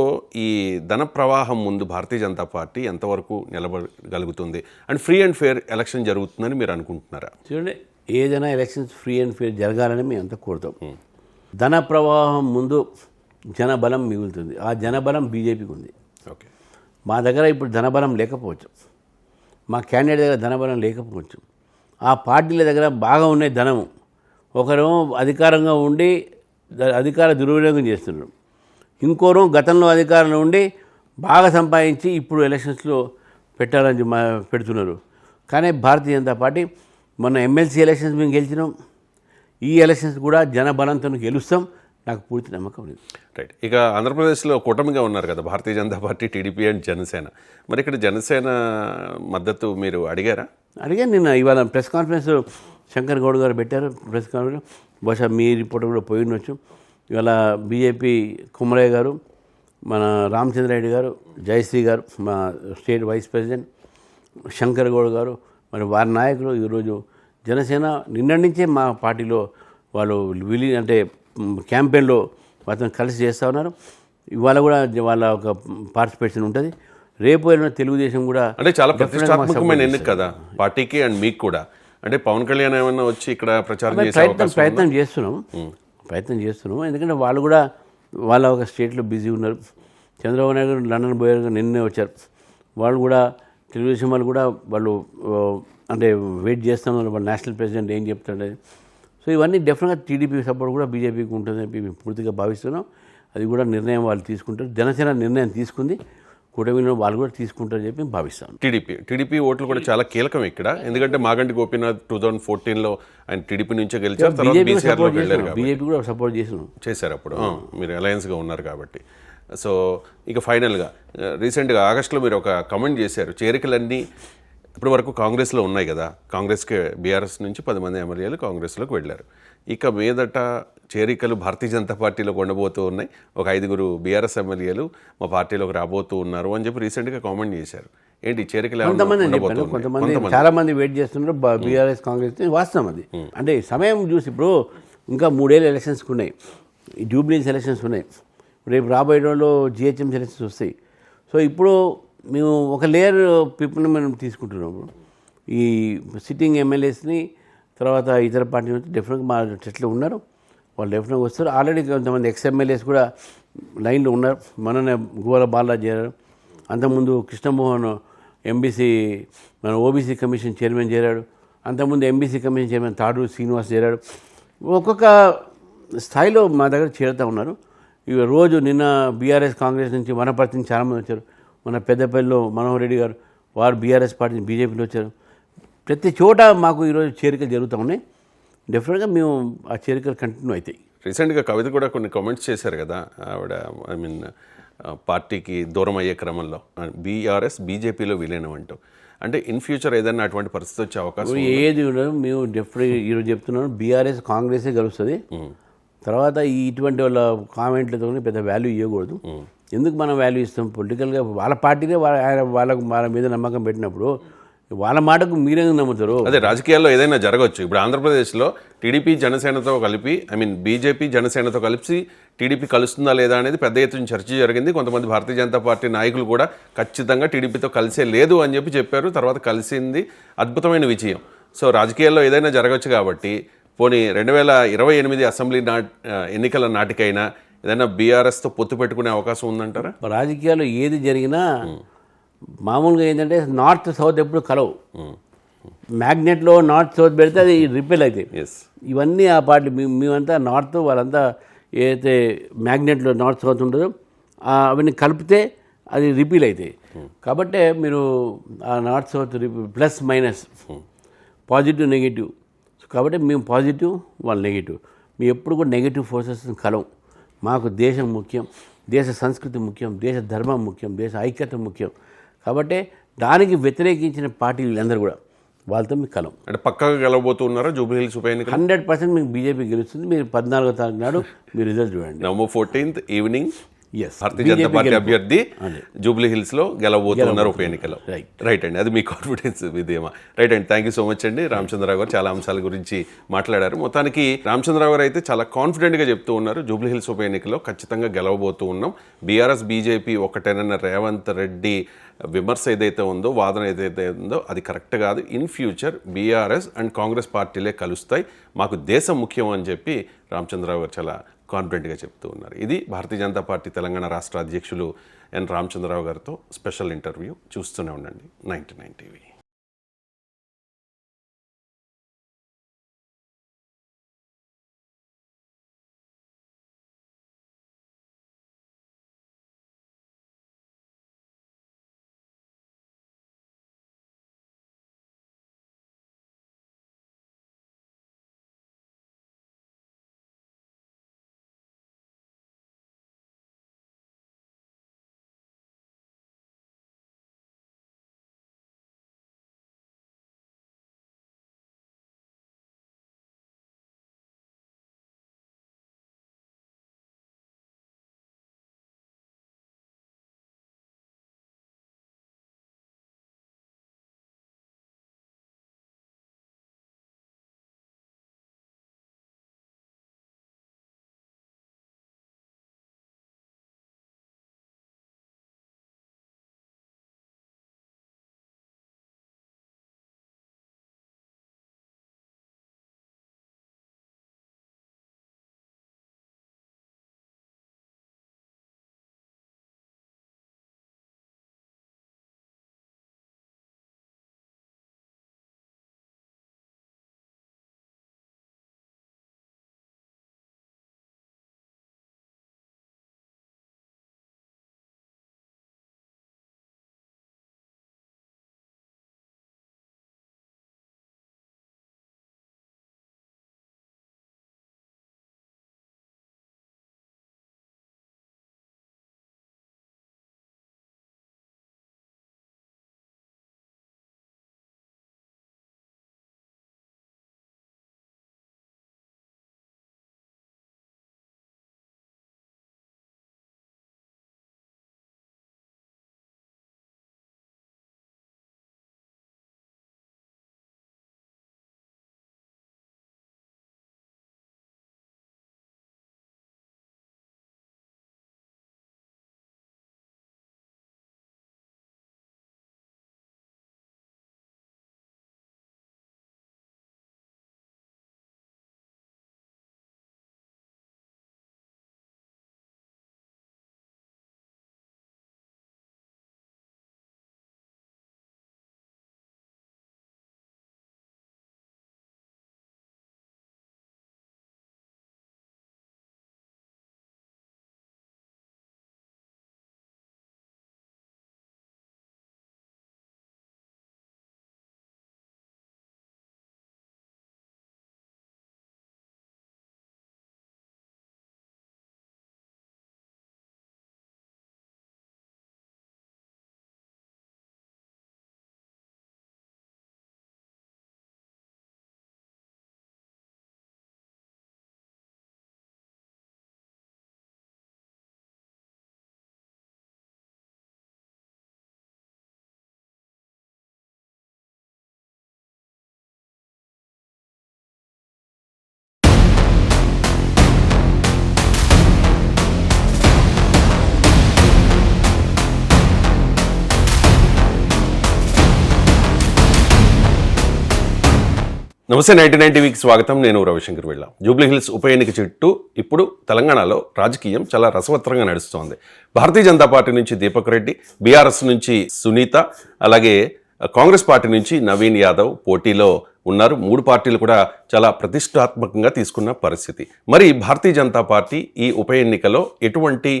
ఈ ధన ప్రవాహం ముందు భారతీయ జనతా పార్టీ ఎంతవరకు నిలబడగలుగుతుంది? And free and fair election జరుగుతుందని మీరు అనుకుంటున్నారా? చూడండి, ఏదైనా ఎలక్షన్స్ ఫ్రీ అండ్ ఫెయిర్ జరగాలని మేము అంతా కోరుతాం. ధన ప్రవాహం ముందు జనబలం మిగులుతుంది. ఆ జనబలం బీజేపీకి ఉంది. ఓకే. మా దగ్గర ఇప్పుడు ధనబలం లేకపోవచ్చు, మా క్యాండిడేట్ దగ్గర ధనబలం లేకపోవచ్చు. ఆ పార్టీల దగ్గర బాగా ఉన్నాయి ధనము. ఒకరేమో అధికారంగా ఉండి అధికార దుర్వినియోగం చేస్తున్నారు, ఇంకోరు గతంలో అధికారంలో ఉండి బాగా సంపాదించి ఇప్పుడు ఎలక్షన్స్లో పెట్టాలని పెడుతున్నారు. కానీ భారతీయ జనతా పార్టీ మొన్న ఎమ్మెల్సీ ఎలక్షన్స్ మేము గెలిచినాం, ఈ ఎలక్షన్స్ కూడా జనబలంతో గెలుస్తాం, నాకు పూర్తి నమ్మకం లేదు. రైట్. ఇక ఆంధ్రప్రదేశ్లో కూటమిగా ఉన్నారు కదా Bharatiya Janata party, TDP and Janasena. మరి ఇక్కడ జనసేన మద్దతు మీరు అడిగారా? అడిగాను నిన్న. ఇవాళ ప్రెస్ కాన్ఫరెన్స్ శంకర్ గౌడ్ గారు పెట్టారు ప్రెస్ కాన్ఫరెన్స్. బహుశా మీ రిపోర్టర్ కూడా పోయి ఉండొచ్చు. ఇవాళ బీజేపీ కుమరయ్య గారు, మన రామచంద్రారెడ్డి గారు, జయశ్రీ గారు మా state vice president, Shankar Goud గారు, మరి వారి నాయకులు ఈరోజు జనసేన నిన్నటి నుంచే మా పార్టీలో వాళ్ళు అంటే క్యాంపెయిన్లో అతను కలిసి చేస్తూ ఉన్నారు. ఇవాళ కూడా వాళ్ళ ఒక పార్టిసిపేషన్ ఉంటుంది. రేపు వెళ్ళిన తెలుగుదేశం కూడా అంటే చాలా ప్రతిష్టాత్మకమైన ఎన్నిక కదా పార్టీకి అండ్ మీకు కూడా. అంటే పవన్ కళ్యాణ్ ఏమన్నా వచ్చి ఇక్కడ ప్రచారం చేసే ప్రయత్నం చేస్తున్నాం. ఎందుకంటే వాళ్ళు కూడా వాళ్ళ ఒక స్టేట్లో బిజీ ఉన్నారు. చంద్రబాబు నాయుడు గారు లండన్ పోయారు, నిన్నే వచ్చారు. వాళ్ళు కూడా తెలుగుదేశం వాళ్ళు కూడా వాళ్ళు అంటే వెయిట్ చేస్తున్నారు వాళ్ళు నేషనల్ ప్రెసిడెంట్ ఏం చెప్తాడు. సో ఇవన్నీ డెఫినెట్గా టీడీపీ సపోర్ట్ కూడా బీజేపీకి ఉంటుందని చెప్పి మేము పూర్తిగా భావిస్తున్నాం. అది కూడా నిర్ణయం వాళ్ళు తీసుకుంటారు. జనసేన నిర్ణయం తీసుకుంది, కూటమిలో వాళ్ళు కూడా తీసుకుంటారని చెప్పి భావిస్తాం. టీడీపీ ఓట్లు కూడా చాలా కీలకం ఇక్కడ. ఎందుకంటే మాగంటి గోపీనాథ్ 2014లో ఆయన టీడీపీ నుంచే గెలిచారు, బీజేపీ కూడా సపోర్ట్ చేశారు అప్పుడు మీరు అలయన్స్గా ఉన్నారు కాబట్టి. సో ఇక ఫైనల్గా రీసెంట్గా ఆగస్టులో మీరు ఒక కమెంట్ చేశారు, చేరికలన్నీ ఇప్పటి వరకు కాంగ్రెస్లో ఉన్నాయి కదా, కాంగ్రెస్కి బీఆర్ఎస్ నుంచి 10 మంది ఎమ్మెల్యేలు కాంగ్రెస్లోకి వెళ్ళారు. ఇక మీదట చేరికలు భారతీయ జనతా పార్టీలోకి ఉండబోతూ ఉన్నాయి, ఒక 5 బీఆర్ఎస్ ఎమ్మెల్యేలు మా పార్టీలోకి రాబోతూ ఉన్నారు అని చెప్పి రీసెంట్గా కామెంట్ చేశారు. ఏంటి చేరికలు? కొంతమంది చాలా మంది వెయిట్ చేస్తున్నారు బీఆర్ఎస్ కాంగ్రెస్. వాస్తవం అది. అంటే సమయం చూసి ఇప్పుడు ఇంకా 3 ఏళ్ళు ఎలక్షన్స్కి ఉన్నాయి, జూబ్లీస్ ఎలక్షన్స్ ఉన్నాయి, రేపు రాబోయే రోజుల్లో జిహెచ్ఎంసీ ఎలక్షన్స్ వస్తాయి. సో ఇప్పుడు మేము ఒక లేయర్ పీపుల్ని మనం తీసుకుంటున్నాం. ఈ సిట్టింగ్ ఎమ్మెల్యేస్ని తర్వాత ఇతర పార్టీ నుంచి డెఫినెట్గా మా చెట్లు ఉన్నారు, వాళ్ళు డెఫినెట్గా వస్తారు. ఆల్రెడీ కొంతమంది ఎక్స్ఎమ్మెల్యేస్ కూడా లైన్లో ఉన్నారు. మననే గువ్వల బాలరాజు చేరారు, అంతకుముందు కృష్ణమోహన్ ఎంబీసీ మన ఓబీసీ కమిషన్ చైర్మన్ చేరాడు, అంతకుముందు MBC commission chairman Taduru Srinivas చేరాడు. ఒక్కొక్క స్థాయిలో మా దగ్గర చేరుతూ ఉన్నారు. ఇక రోజు నిన్న బీఆర్ఎస్ కాంగ్రెస్ నుంచి వనపర్తి నుంచి చాలామంది వచ్చారు. మన పెద్దపల్లిలో మనోహర్ రెడ్డి గారు వారు బీఆర్ఎస్ పార్టీ నుంచి బీజేపీలో వచ్చారు. ప్రతి చోట మాకు ఈరోజు చేరికలు జరుగుతూ ఉన్నాయి. డెఫినెట్గా మేము ఆ చేరికలు కంటిన్యూ అవుతాయి. రీసెంట్గా కవిత కూడా కొన్ని కామెంట్స్ చేశారు కదా, ఆవిడ పార్టీకి దూరం అయ్యే క్రమంలో బీఆర్ఎస్ బీజేపీలో విలీనం అంటూ. అంటే ఇన్ ఫ్యూచర్ ఏదైనా అటువంటి పరిస్థితి వచ్చే అవకాశం ఏది ఉండదు. మేము డెఫినెట్గా ఈరోజు చెప్తున్నాను, బీఆర్ఎస్ కాంగ్రెసే గెలుస్తుంది. తర్వాత ఇటువంటి వాళ్ళ కామెంట్లతో పెద్ద వాల్యూ ఇవ్వకూడదు. ఎందుకు మనం వాల్యూ ఇస్తాం? పొలిటికల్గా వాళ్ళ పార్టీనే వాళ్ళకు వాళ్ళ మీద నమ్మకం పెట్టినప్పుడు వాళ్ళ మాటకు మీరేందుకు నమ్ముతారు? అదే రాజకీయాల్లో ఏదైనా జరగవచ్చు. ఇప్పుడు ఆంధ్రప్రదేశ్లో టీడీపీ జనసేనతో కలిపి బీజేపీ జనసేనతో కలిసి టీడీపీ కలుస్తుందా లేదా అనేది పెద్ద ఎత్తున చర్చ జరిగింది. కొంతమంది భారతీయ జనతా పార్టీ నాయకులు కూడా ఖచ్చితంగా టీడీపీతో కలిసే లేదు అని చెప్పారు. తర్వాత కలిసింది, అద్భుతమైన విజయం. సో రాజకీయాల్లో ఏదైనా జరగవచ్చు కాబట్టి పోనీ 2028 అసెంబ్లీ ఎన్నికల నాటికైనా ఏదైనా బీఆర్ఎస్తో పొత్తు పెట్టుకునే అవకాశం ఉందంటారా? రాజకీయాల్లో ఏది జరిగినా మామూలుగా ఏంటంటే నార్త్ సౌత్ ఎప్పుడు కలవు. మ్యాగ్నెట్లో నార్త్ సౌత్ పెడితే అది రిపెల్ అవుతాయి. ఇవన్నీ ఆ పార్టీ మేమంతా నార్త్, వాళ్ళంతా ఏదైతే మ్యాగ్నెట్లో నార్త్ సౌత్ ఉంటుందో అవన్నీ కలిపితే అది రిపీల్ అవుతాయి. కాబట్టి మీరు ఆ north south plus minus positive negative. కాబట్టి మేము పాజిటివ్, వాళ్ళు నెగిటివ్. మేము ఎప్పుడు కూడా నెగిటివ్ ఫోర్సెస్ కలవం. మాకు దేశం ముఖ్యం, దేశ సంస్కృతి ముఖ్యం, దేశ ధర్మం ముఖ్యం, దేశ ఐక్యత ముఖ్యం. కాబట్టి దానికి వ్యతిరేకించిన పార్టీలు అందరూ కూడా వాళ్ళతో మీకు కలం. అంటే పక్కగా గెలవబోతున్నారా జూబ్లీహిల్స్ ఉప ఎన్నిక? 100% మీకు బీజేపీ గెలుస్తుంది. మీరు 14వ తారీఖు నాడు మీరు రిజల్ట్ చూడండి. November 14th evening Yes. Bharatiya Janata BJP party అభ్యర్థి అదే. జూబ్లీ హిల్స్ లో గెలవబోతున్నారు ఉప ఎన్నికలో. Right. రైట్ అండి, అది మీ కాన్ఫిడెన్స్ ఇదేమా. రైట్ అండి, థ్యాంక్ యూ సో మచ్ అండి. రామచంద్రరావు గారు చాలా అంశాల గురించి మాట్లాడారు. మొత్తానికి రామచంద్రరావు గారు అయితే చాలా కాన్ఫిడెంట్ గా చెప్తూ ఉన్నారు, జూబ్లీ హిల్స్ ఉప ఎన్నికలో ఖచ్చితంగా గెలవబోతూ ఉన్నాం. బీఆర్ఎస్ బీజేపీ ఒకటేనన్న రేవంత్ రెడ్డి విమర్శ ఏదైతే ఉందో, వాదన ఏదైతే ఉందో అది కరెక్ట్ కాదు. In future BRS and Congress పార్టీలే కలుస్తాయి, మాకు దేశం ముఖ్యం అని చెప్పి రామచంద్రరావు గారు చాలా కాన్ఫిడెంట్గా చెప్తూ ఉన్నారు. ఇది భారతీయ జనతా పార్టీ తెలంగాణ రాష్ట్ర అధ్యక్షులు ఎన్ రామచంద్రరావు గారితో స్పెషల్ ఇంటర్వ్యూ. చూస్తూనే ఉండండి 99 టీవీ. నమస్తే 99 టీవీకి స్వాగతం. నేను రవిశంకర్ వెళ్ళ. జూబ్లీ హిల్స్ ఉప ఎన్నిక చుట్టూ ఇప్పుడు తెలంగాణలో రాజకీయం చాలా రసవత్తరంగా నడుస్తోంది. భారతీయ జనతా పార్టీ నుంచి దీపక్ రెడ్డి, బీఆర్ఎస్ నుంచి సునీత, అలాగే కాంగ్రెస్ పార్టీ నుంచి నవీన్ యాదవ్ పోటీలో ఉన్నారు. మూడు పార్టీలు కూడా చాలా ప్రతిష్టాత్మకంగా తీసుకున్న పరిస్థితి. మరి భారతీయ జనతా పార్టీ ఈ ఉప ఎన్నికలో ఎటువంటి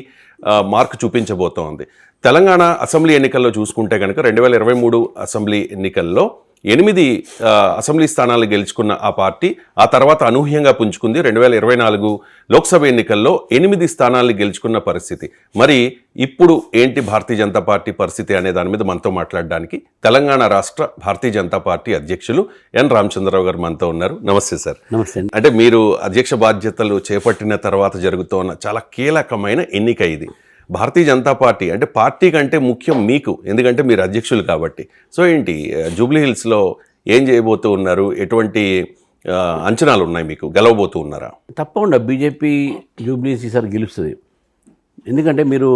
మార్కు చూపించబోతోంది? తెలంగాణ అసెంబ్లీ ఎన్నికల్లో చూసుకుంటే కనుక 2023 అసెంబ్లీ ఎన్నికల్లో 8 అసెంబ్లీ స్థానాలు గెలుచుకున్న ఆ పార్టీ ఆ తర్వాత అనూహ్యంగా పుంజుకుంది. 2024 లోక్సభ ఎన్నికల్లో 8 స్థానాలు గెలుచుకున్న పరిస్థితి. మరి ఇప్పుడు ఏంటి భారతీయ జనతా పార్టీ పరిస్థితి అనే దాని మీద మనతో మాట్లాడడానికి తెలంగాణ రాష్ట్ర భారతీయ జనతా పార్టీ అధ్యక్షులు ఎన్ రామచంద్రరావు గారు మనతో ఉన్నారు. నమస్తే సార్. నమస్తే. అంటే మీరు అధ్యక్ష బాధ్యతలు చేపట్టిన తర్వాత జరుగుతున్న చాలా కీలకమైన ఎన్నిక ఇది. భారతీయ జనతా పార్టీ అంటే పార్టీ కంటే ముఖ్యం మీకు, ఎందుకంటే మీరు అధ్యక్షులు కాబట్టి. సో ఏంటి జూబ్లీ హిల్స్లో ఏం చేయబోతూ ఉన్నారు? ఎటువంటి అంచనాలు ఉన్నాయి మీకు? గెలవబోతూ ఉన్నారా? తప్పకుండా బీజేపీ జూబ్లీస్ ఈసారి గెలుస్తుంది. ఎందుకంటే మీరు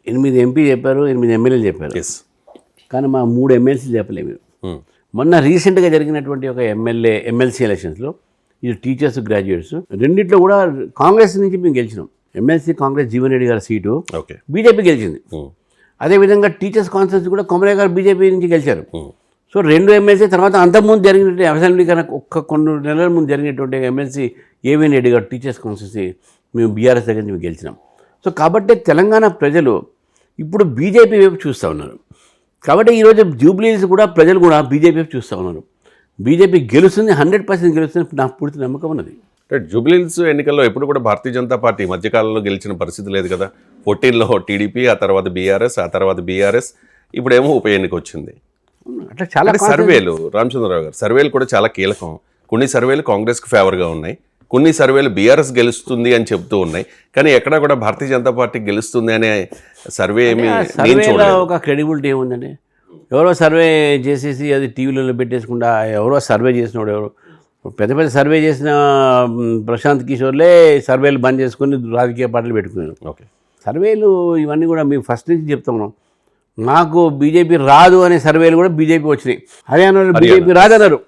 8 ఎంపీ చెప్పారు, 8 ఎమ్మెల్యేలు చెప్పారు, ఎస్. కానీ మా 3 ఎమ్మెల్సీలు చెప్పలే మీరు. మొన్న రీసెంట్గా జరిగినటువంటి ఒక ఎమ్మెల్సీ ఎలక్షన్స్లో ఇది టీచర్స్, గ్రాడ్యుయేట్స్ రెండిట్లో కూడా కాంగ్రెస్ నుంచి మేము గెలిచినాం. ఎమ్మెల్సీ కాంగ్రెస్ జీవన్ రెడ్డి గారి సీటు ఓకే, బీజేపీ గెలిచింది. అదేవిధంగా టీచర్స్ కాన్ఫరెన్స్ కూడా కొమరయ్య గారు బీజేపీ నుంచి గెలిచారు. సో 2 ఎమ్మెల్సీ తర్వాత అంతకుముందు జరిగినటువంటి అసెంబ్లీ కన్నా కొన్ని నెలల ముందు జరిగినటువంటి ఎమ్మెల్సీ ఏవీఎన్ రెడ్డి గారు టీచర్స్ కాన్ఫరెన్స్ మేము బీఆర్ఎస్ దగ్గర నుంచి గెలిచినాం. సో కాబట్టి తెలంగాణ ప్రజలు ఇప్పుడు బీజేపీ వైపు చూస్తూ ఉన్నారు. కాబట్టి ఈరోజు జూబ్లీస్ కూడా ప్రజలు కూడా బీజేపీ వైపు చూస్తూ ఉన్నారు. బీజేపీ గెలుస్తుంది, 100% గెలుస్తుంది, నాకు పూర్తి నమ్మకం ఉన్నది. జూబ్లీ హిల్స్ ఎన్నికల్లో ఎప్పుడు కూడా భారతీయ జనతా పార్టీ మధ్యకాలంలో గెలిచిన పరిస్థితి లేదు కదా. 14లో టీడీపీ, ఆ తర్వాత బీఆర్ఎస్, ఆ తర్వాత బీఆర్ఎస్, ఇప్పుడేమో ఉప ఎన్నిక వచ్చింది. అట్లా చాలా సర్వేలు, రామచంద్రరావు గారు, సర్వేలు కూడా చాలా కీలకం. కొన్ని సర్వేలు కాంగ్రెస్కి ఫేవర్గా ఉన్నాయి, కొన్ని సర్వేలు బీఆర్ఎస్ గెలుస్తుంది అని చెప్తూ ఉన్నాయి. కానీ ఎక్కడా కూడా భారతీయ జనతా పార్టీ గెలుస్తుంది అనే సర్వే ఏమి నేను చూడలేదు. ఒక క్రెడిబిలిటీ ఏముందండి? ఎవరో సర్వే చేసేసి అది టీవీలలో పెట్టేసుకుంటా ఎవరో సర్వే చేసినోడు ఎవరు పెద్ద పెద్ద సర్వే చేసిన ప్రశాంత్ కిషోర్లే సర్వేలు బంద్ చేసుకుని రాజకీయ పార్టీలు పెట్టుకున్నారు. ఓకే, సర్వేలు ఇవన్నీ కూడా మేము ఫస్ట్ నుంచి చెప్తున్నాం. మాకు బీజేపీ రాదు అనే సర్వేలు కూడా బీజేపీ వచ్చినాయి. హర్యానాలో బీజేపీ రాదన్నారు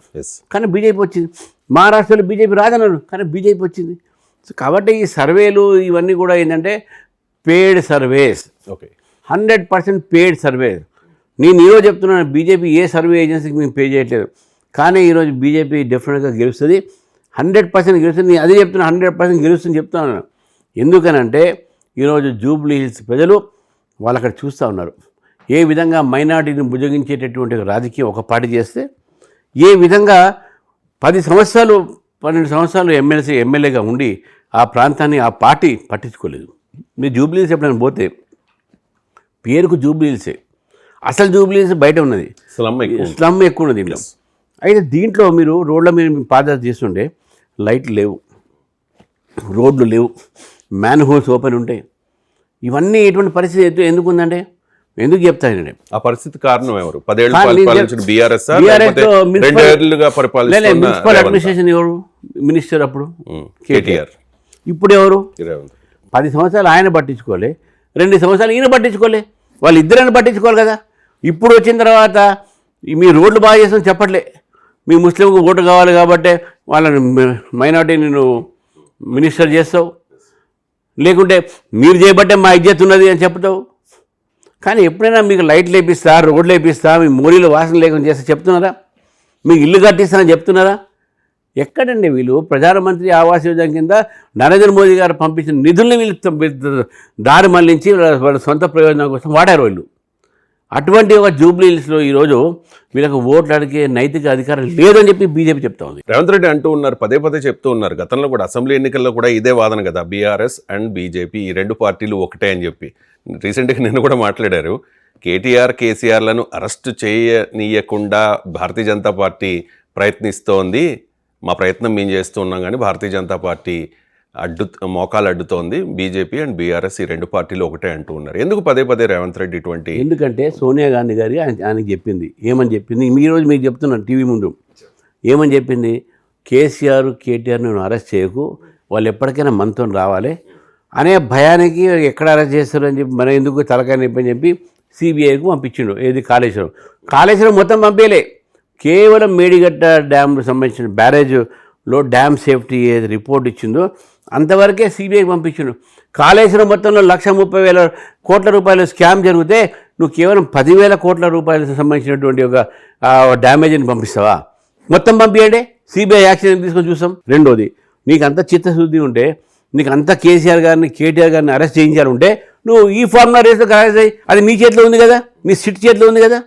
కానీ బీజేపీ వచ్చింది. మహారాష్ట్రలో బీజేపీ రాదన్నారు కానీ బీజేపీ వచ్చింది. సో కాబట్టి ఈ సర్వేలు ఇవన్నీ కూడా ఏంటంటే పేడ్ సర్వేస్. ఓకే, 100% పేడ్ సర్వేస్. నేను ఈరోజు చెప్తున్నాను, బీజేపీ ఏ సర్వే ఏజెన్సీకి మేము పే చేయట్లేదు. కానీ ఈరోజు బీజేపీ డెఫినెట్గా గెలుస్తుంది, 100% గెలుస్తుంది. నేను అదే చెప్తున్నా, 100% గెలుస్తుంది చెప్తున్నాను. ఎందుకనంటే ఈరోజు జూబ్లీ హిల్స్ ప్రజలు వాళ్ళు అక్కడ చూస్తూ ఉన్నారు. ఏ విధంగా మైనార్టీని బుజ్జగించేటటువంటి రాజకీయం ఒక పార్టీ చేస్తే, ఏ విధంగా 10 సంవత్సరాలు 12 సంవత్సరాలు ఎమ్మెల్యేగా ఉండి ఆ ప్రాంతాన్ని ఆ పార్టీ పట్టించుకోలేదు. మీరు జూబ్లీ హిల్స్ ఎప్పుడైనా పోతే పేరుకు జూబ్లీ హిల్సే, అసలు జూబ్లీ హిల్స్ బయట ఉన్నది, స్లమ్ ఎక్కువ ఉన్నది దీంట్లో. అయితే దీంట్లో మీరు రోడ్ల మీద పాదయాత్ర చేస్తుంటే లైట్లు లేవు, రోడ్లు లేవు, మ్యాన్ హోల్స్ ఓపెన్ ఉంటాయి. ఇవన్నీ ఎటువంటి పరిస్థితి ఎందుకు ఉందంటే ఎందుకు చెప్తానండి ఆ పరిస్థితి కారణం ఎవరు? 10 ఏళ్ళు పరిపాలించిన బీఆర్ఎస్, మున్సిపల్ అడ్మినిస్ట్రేషన్ ఎవరు మినిస్టర్ అప్పుడు? కేటీఆర్. ఇప్పుడు ఎవరు? 10 సంవత్సరాలు ఆయన పట్టించుకోలే, 2 సంవత్సరాలు ఈయన పట్టించుకోలే, వాళ్ళు ఇద్దరైనా పట్టించుకోవాలి కదా. ఇప్పుడు వచ్చిన తర్వాత మీ రోడ్లు బాగా చేస్తాం చెప్పట్లే, మీ ముస్లింకు ఓటు కావాలి కాబట్టి వాళ్ళని మైనార్టీని నువ్వు మినిస్టర్ చేస్తావు, లేకుంటే మీరు చేయబట్టే మా ఇజ్జత్ ఉన్నది అని చెప్తావు. కానీ ఎప్పుడైనా మీకు లైట్లు వేపిస్తా, రోడ్లు వేపిస్తా, మీ మోరీలు వాసన లేకుండా చేస్తే చెప్తున్నారా? మీకు ఇల్లు కట్టిస్తానని చెప్తున్నారా? ఎక్కడండి వీళ్ళు? ప్రధానమంత్రి ఆవాస్ యోజన కింద నరేంద్ర మోదీ గారు పంపించిన నిధుల్ని వీళ్ళు దారి మళ్లించి వాళ్ళ సొంత ప్రయోజనం కోసం వాడారు వీళ్ళు. అటువంటి ఒక జూబ్లీ హిల్స్లో ఈరోజు వీళ్ళకి ఓట్లు అడిగే నైతిక అధికారం లేదని చెప్పి బీజేపీ చెప్తా ఉంది. రేవంత్ రెడ్డి అంటూ ఉన్నారు, పదే చెప్తూ ఉన్నారు. గతంలో కూడా అసెంబ్లీ ఎన్నికల్లో కూడా ఇదే వాదన కదా, బీఆర్ఎస్ అండ్ బీజేపీ ఈ 2 పార్టీలు ఒకటే అని చెప్పి. రీసెంట్గా నిన్న కూడా మాట్లాడారు, కేటీఆర్ కేసీఆర్లను అరెస్టు చేయనీయకుండా భారతీయ జనతా పార్టీ ప్రయత్నిస్తోంది, మా ప్రయత్నం మేము చేస్తూ ఉన్నాం కానీ భారతీయ జనతా పార్టీ మోకాలు అడ్డుతోంది, బీజేపీ అండ్ బీఆర్ఎస్ ఈ 2 పార్టీలు ఒకటే అంటూ ఉన్నారు. ఎందుకు పదే రేవంత్ రెడ్డి ఇటువంటి? ఎందుకంటే సోనియా గాంధీ గారి ఆయనకి చెప్పింది, ఏమని చెప్పింది? ఈరోజు మీకు చెప్తున్నాను టీవీ ముందు, ఏమని చెప్పింది? కేసీఆర్ కేటీఆర్ నేను అరెస్ట్ చేయకు, వాళ్ళు ఎప్పటికైనా మనతో రావాలి అనే భయానికి ఎక్కడ అరెస్ట్ చేస్తారని చెప్పి మన ఎందుకు తలకాయ నొప్పి అని చెప్పి సిబిఐకి పంపించిండు. ఏది? కాళేశ్వరం మొత్తం పంపేయలే, కేవలం మేడిగడ్డ డ్యామ్కు సంబంధించిన బ్యారేజ్లో డ్యామ్ సేఫ్టీ ఏది రిపోర్ట్ ఇచ్చిందో అంతవరకే సిబిఐకి పంపించిండు. కాళేశ్వరం మొత్తంలో 1,30,000 కోట్ల రూపాయలు స్కామ్ జరిగితే నువ్వు కేవలం 10,000 కోట్ల రూపాయలకు సంబంధించినటువంటి ఒక డ్యామేజ్ని పంపిస్తావా? మొత్తం పంపించండి, సిబిఐ యాక్షన్ తీసుకొని చూస్తాం. రెండోది, నీకు అంత చిత్తశుద్ధి ఉంటే, నీకు అంత కేసీఆర్ గారిని కేటీఆర్ గారిని అరెస్ట్ చేయించాలంటే నువ్వు ఈ ఫార్ములా రేస్లో అరెస్ట్ చేయి, అది నీ చేతిలో ఉంది కదా, నీ సిట్ చేతిలో ఉంది కదా.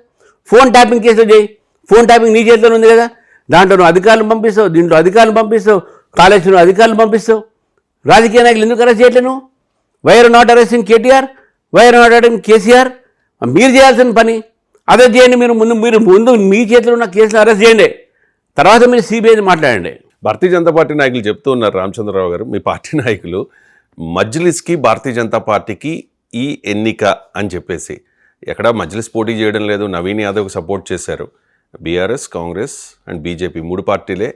ఫోన్ ట్యాపింగ్ కేసులో చేయి, ఫోన్ ట్యాపింగ్ నీ చేతిలో ఉంది కదా. దాంట్లో నువ్వు అధికారులు పంపిస్తావు, దీంట్లో అధికారులు పంపిస్తావు, కాళేశ్వరం అధికారులు పంపిస్తావు. రాజకీయ నాయకులు ఎందుకు అరెస్ట్ చేయట్లేను? Why are not arresting KTR, why are not arresting KCR? మీరు చేయాల్సిన పని అదే చేయండి. మీరు ముందు మీ చేతిలో ఉన్న కేసులు అరెస్ట్ చేయండి, తర్వాత మీరు సిబిఐని మాట్లాడండి. భారతీయ జనతా పార్టీ నాయకులు చెప్తూ ఉన్నారు, రామచంద్రరావు గారు, మీ పార్టీ నాయకులు మజ్లిస్కి భారతీయ జనతా పార్టీకి ఈ ఎన్నిక అని చెప్పేసి ఎక్కడ మజ్లిస్ పోటీ చేయడం లేదు, నవీన్ యాదవ్కి సపోర్ట్ చేశారు. బీఆర్ఎస్, కాంగ్రెస్ అండ్ బీజేపీ 3 పార్టీలే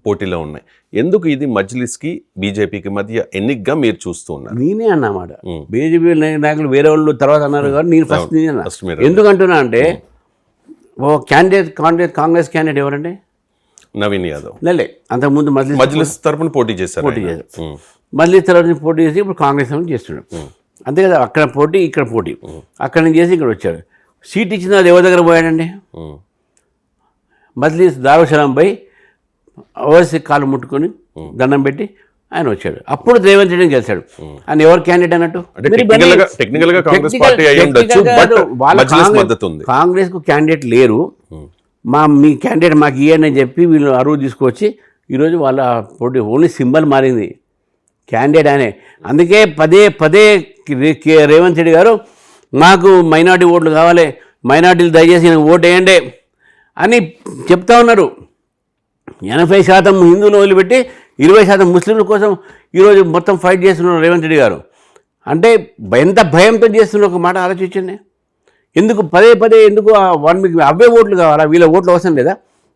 పోటీలో ఉన్నాయి. ఎందుకు ఇది మజ్లిస్కి బీజేపీకి మధ్య ఎన్నికగా మీరు చూస్తూ ఉన్నారు? నేనే అన్నమాట. బీజేపీ నాయకులు వేరే వాళ్ళు తర్వాత అన్నారు కానీ నేను ఫస్ట్ నేనే అన్నా. ఫస్ట్ మీరు ఎందుకంటున్నా అంటే ఓ కాంగ్రెస్ క్యాండిడేట్ ఎవరండి? నవీన్ యాదవ్. లే అంతకుముందు మజ్లిస్ తరపున పోటీ చేశారు. మజ్లిస్ తరఫున పోటీ చేసి ఇప్పుడు కాంగ్రెస్ అని చేస్తున్నాడు. అంతే కదా, అక్కడ పోటీ ఇక్కడ పోటీ. అక్కడ నుంచి చేసి ఇక్కడ వచ్చాడు. సీట్ ఇచ్చిన అది ఎవరి దగ్గర పోయాడండి? మజ్లిస్ దారుసలాం పోయి ఓవైసీ కాలు ముట్టుకొని దండం పెట్టి ఆయన వచ్చాడు. అప్పుడు రేవంత్ రెడ్డి గెలిచాడు. ఆయన ఎవరు క్యాండిడేట్ అన్నట్టు? కాంగ్రెస్ కు క్యాండిడేట్ లేరు, మీ క్యాండిడేట్ మాకు ఇయ్యండి అని చెప్పి వీళ్ళు అరువు తీసుకొచ్చి ఈరోజు వాళ్ళ పోటీ ఓన్లీ సింబల్ మారింది, క్యాండిడేట్ ఆయనే. అందుకే పదే రేవంత్ రెడ్డి గారు మాకు మైనార్టీ ఓట్లు కావాలి, మైనార్టీలు దయచేసి ఓటు వేయండి అని చెప్తా ఉన్నారు. 80% హిందువులు వదిలిపెట్టి 20% ముస్లింల కోసం ఈరోజు మొత్తం ఫైట్ చేస్తున్నారు రేవంత్ రెడ్డి గారు. అంటే ఎంత భయంతో చేస్తున్నారు ఒక మాట ఆలోచించండి. ఎందుకు పదే ఎందుకు మీకు అవే ఓట్లు కావాలా? వీళ్ళ ఓట్లు అవసరం లేదా?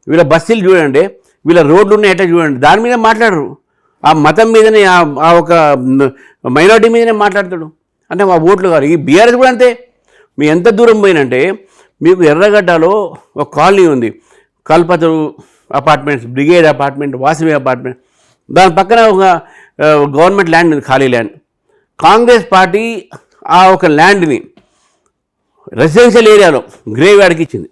వీళ్ళ బస్సులు చూడండి, వీళ్ళ రోడ్లు ఉన్నాయి ఎట్లా చూడండి, దాని మీద మాట్లాడరు. ఆ మతం మీదనే ఆ ఒక మైనార్టీ మీదనే మాట్లాడతాడు. అంటే మా ఓట్లు కావాలి. ఈ బీఆర్ఎస్ కూడా అంతే. మీ ఎంత దూరం పోయినంటే మీకు ఎర్రగడ్డలో ఒక కాలనీ ఉంది, Kalpataru apartments, brigade apartment, Vasavi apartment, దాని పక్కన ఒక గవర్నమెంట్ ల్యాండ్ ఉంది, ఖాళీ ల్యాండ్. కాంగ్రెస్ పార్టీ ఆ ఒక ల్యాండ్ని రెసిడెన్షియల్ ఏరియాలో గ్రేవ్యార్డ్కి ఇచ్చింది.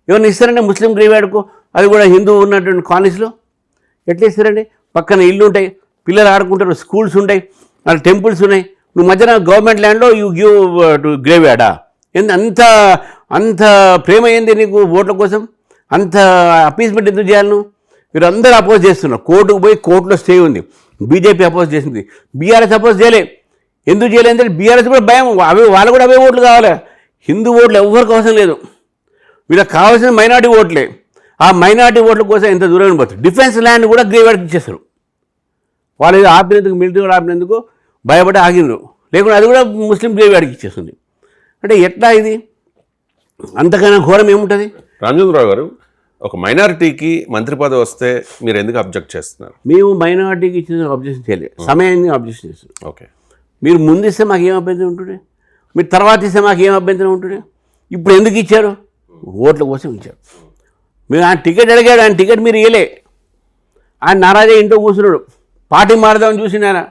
ఎవరిని ఇస్తారంటే ముస్లిం గ్రేవ్యార్డ్కు, అది కూడా హిందూ ఉన్నటువంటి కాలనీస్లో ఎట్లా ఇస్తారండి? పక్కన ఇల్లు ఉంటాయి, పిల్లలు ఆడుకుంటారు, స్కూల్స్ ఉంటాయి, అక్కడ టెంపుల్స్ ఉన్నాయి. నువ్వు మధ్యన గవర్నమెంట్ ల్యాండ్లో యూ గివ్ టు గ్రేవ్యార్డా? అంత ప్రేమ ఏంది నీకు ఓట్ల కోసం? అంత అపీస్మెంట్ ఎందుకు చేయాలి నువ్వు? మీరు అందరూ అపోజ్ చేస్తున్నారు. కోర్టుకు పోయి కోర్టులో స్టే ఉంది. బీజేపీ అపోజ్ చేసింది, బీఆర్ఎస్ అపోజ్ చేయలే. ఎందుకు చేయలేదంటే బీఆర్ఎస్ కూడా భయం, వాళ్ళు కూడా అవే ఓట్లు కావాలి. హిందూ ఓట్లు ఎవరికి అవసరం లేదు, వీళ్ళకి కావాల్సిన మైనార్టీ ఓట్లే. ఆ మైనార్టీ ఓట్ల కోసం ఎంత దూరం పోతుంది. డిఫెన్స్ ల్యాండ్ కూడా గ్రేవ్యార్డ్కి ఇచ్చేస్తారు. వాళ్ళు ఏదో ఆపినందుకు, మిలిటరీ కూడా ఆపినందుకు భయపడి ఆగినరు, లేకుంటే అది కూడా ముస్లిం గ్రేవ్యార్డ్కి ఇచ్చేస్తుంది. అంటే ఎట్లా ఇది? అంతకన్నా ఘోరం ఏముంటుంది? రామచంద్రరావు గారు, ఒక మైనారిటీకి మంత్రి పదవి వస్తే మీరు ఎందుకు అబ్జెక్ట్ చేస్తున్నారు? మేము మైనారిటీకి ఇచ్చిన అబ్జెక్షన్ చేయలేదు, సమయాన్ని అబ్జెక్షన్ చేస్తున్నాం. ఓకే, మీరు ముందు ఇస్తే మాకు ఏం అభ్యంతరం ఉంటుండే, మీరు తర్వాత ఇస్తే మాకు ఏం అభ్యంతరం ఉంటుండే. ఇప్పుడు ఎందుకు ఇచ్చారు? ఓట్ల కోసం ఇచ్చారు. మీరు ఆయన టికెట్ అడిగాడు, ఆయన టికెట్ మీరు ఇవ్వలే. ఆయన నారాజే ఇంట్లో కూర్చున్నాడు, పార్టీ మారదామని చూసిన ఆయన,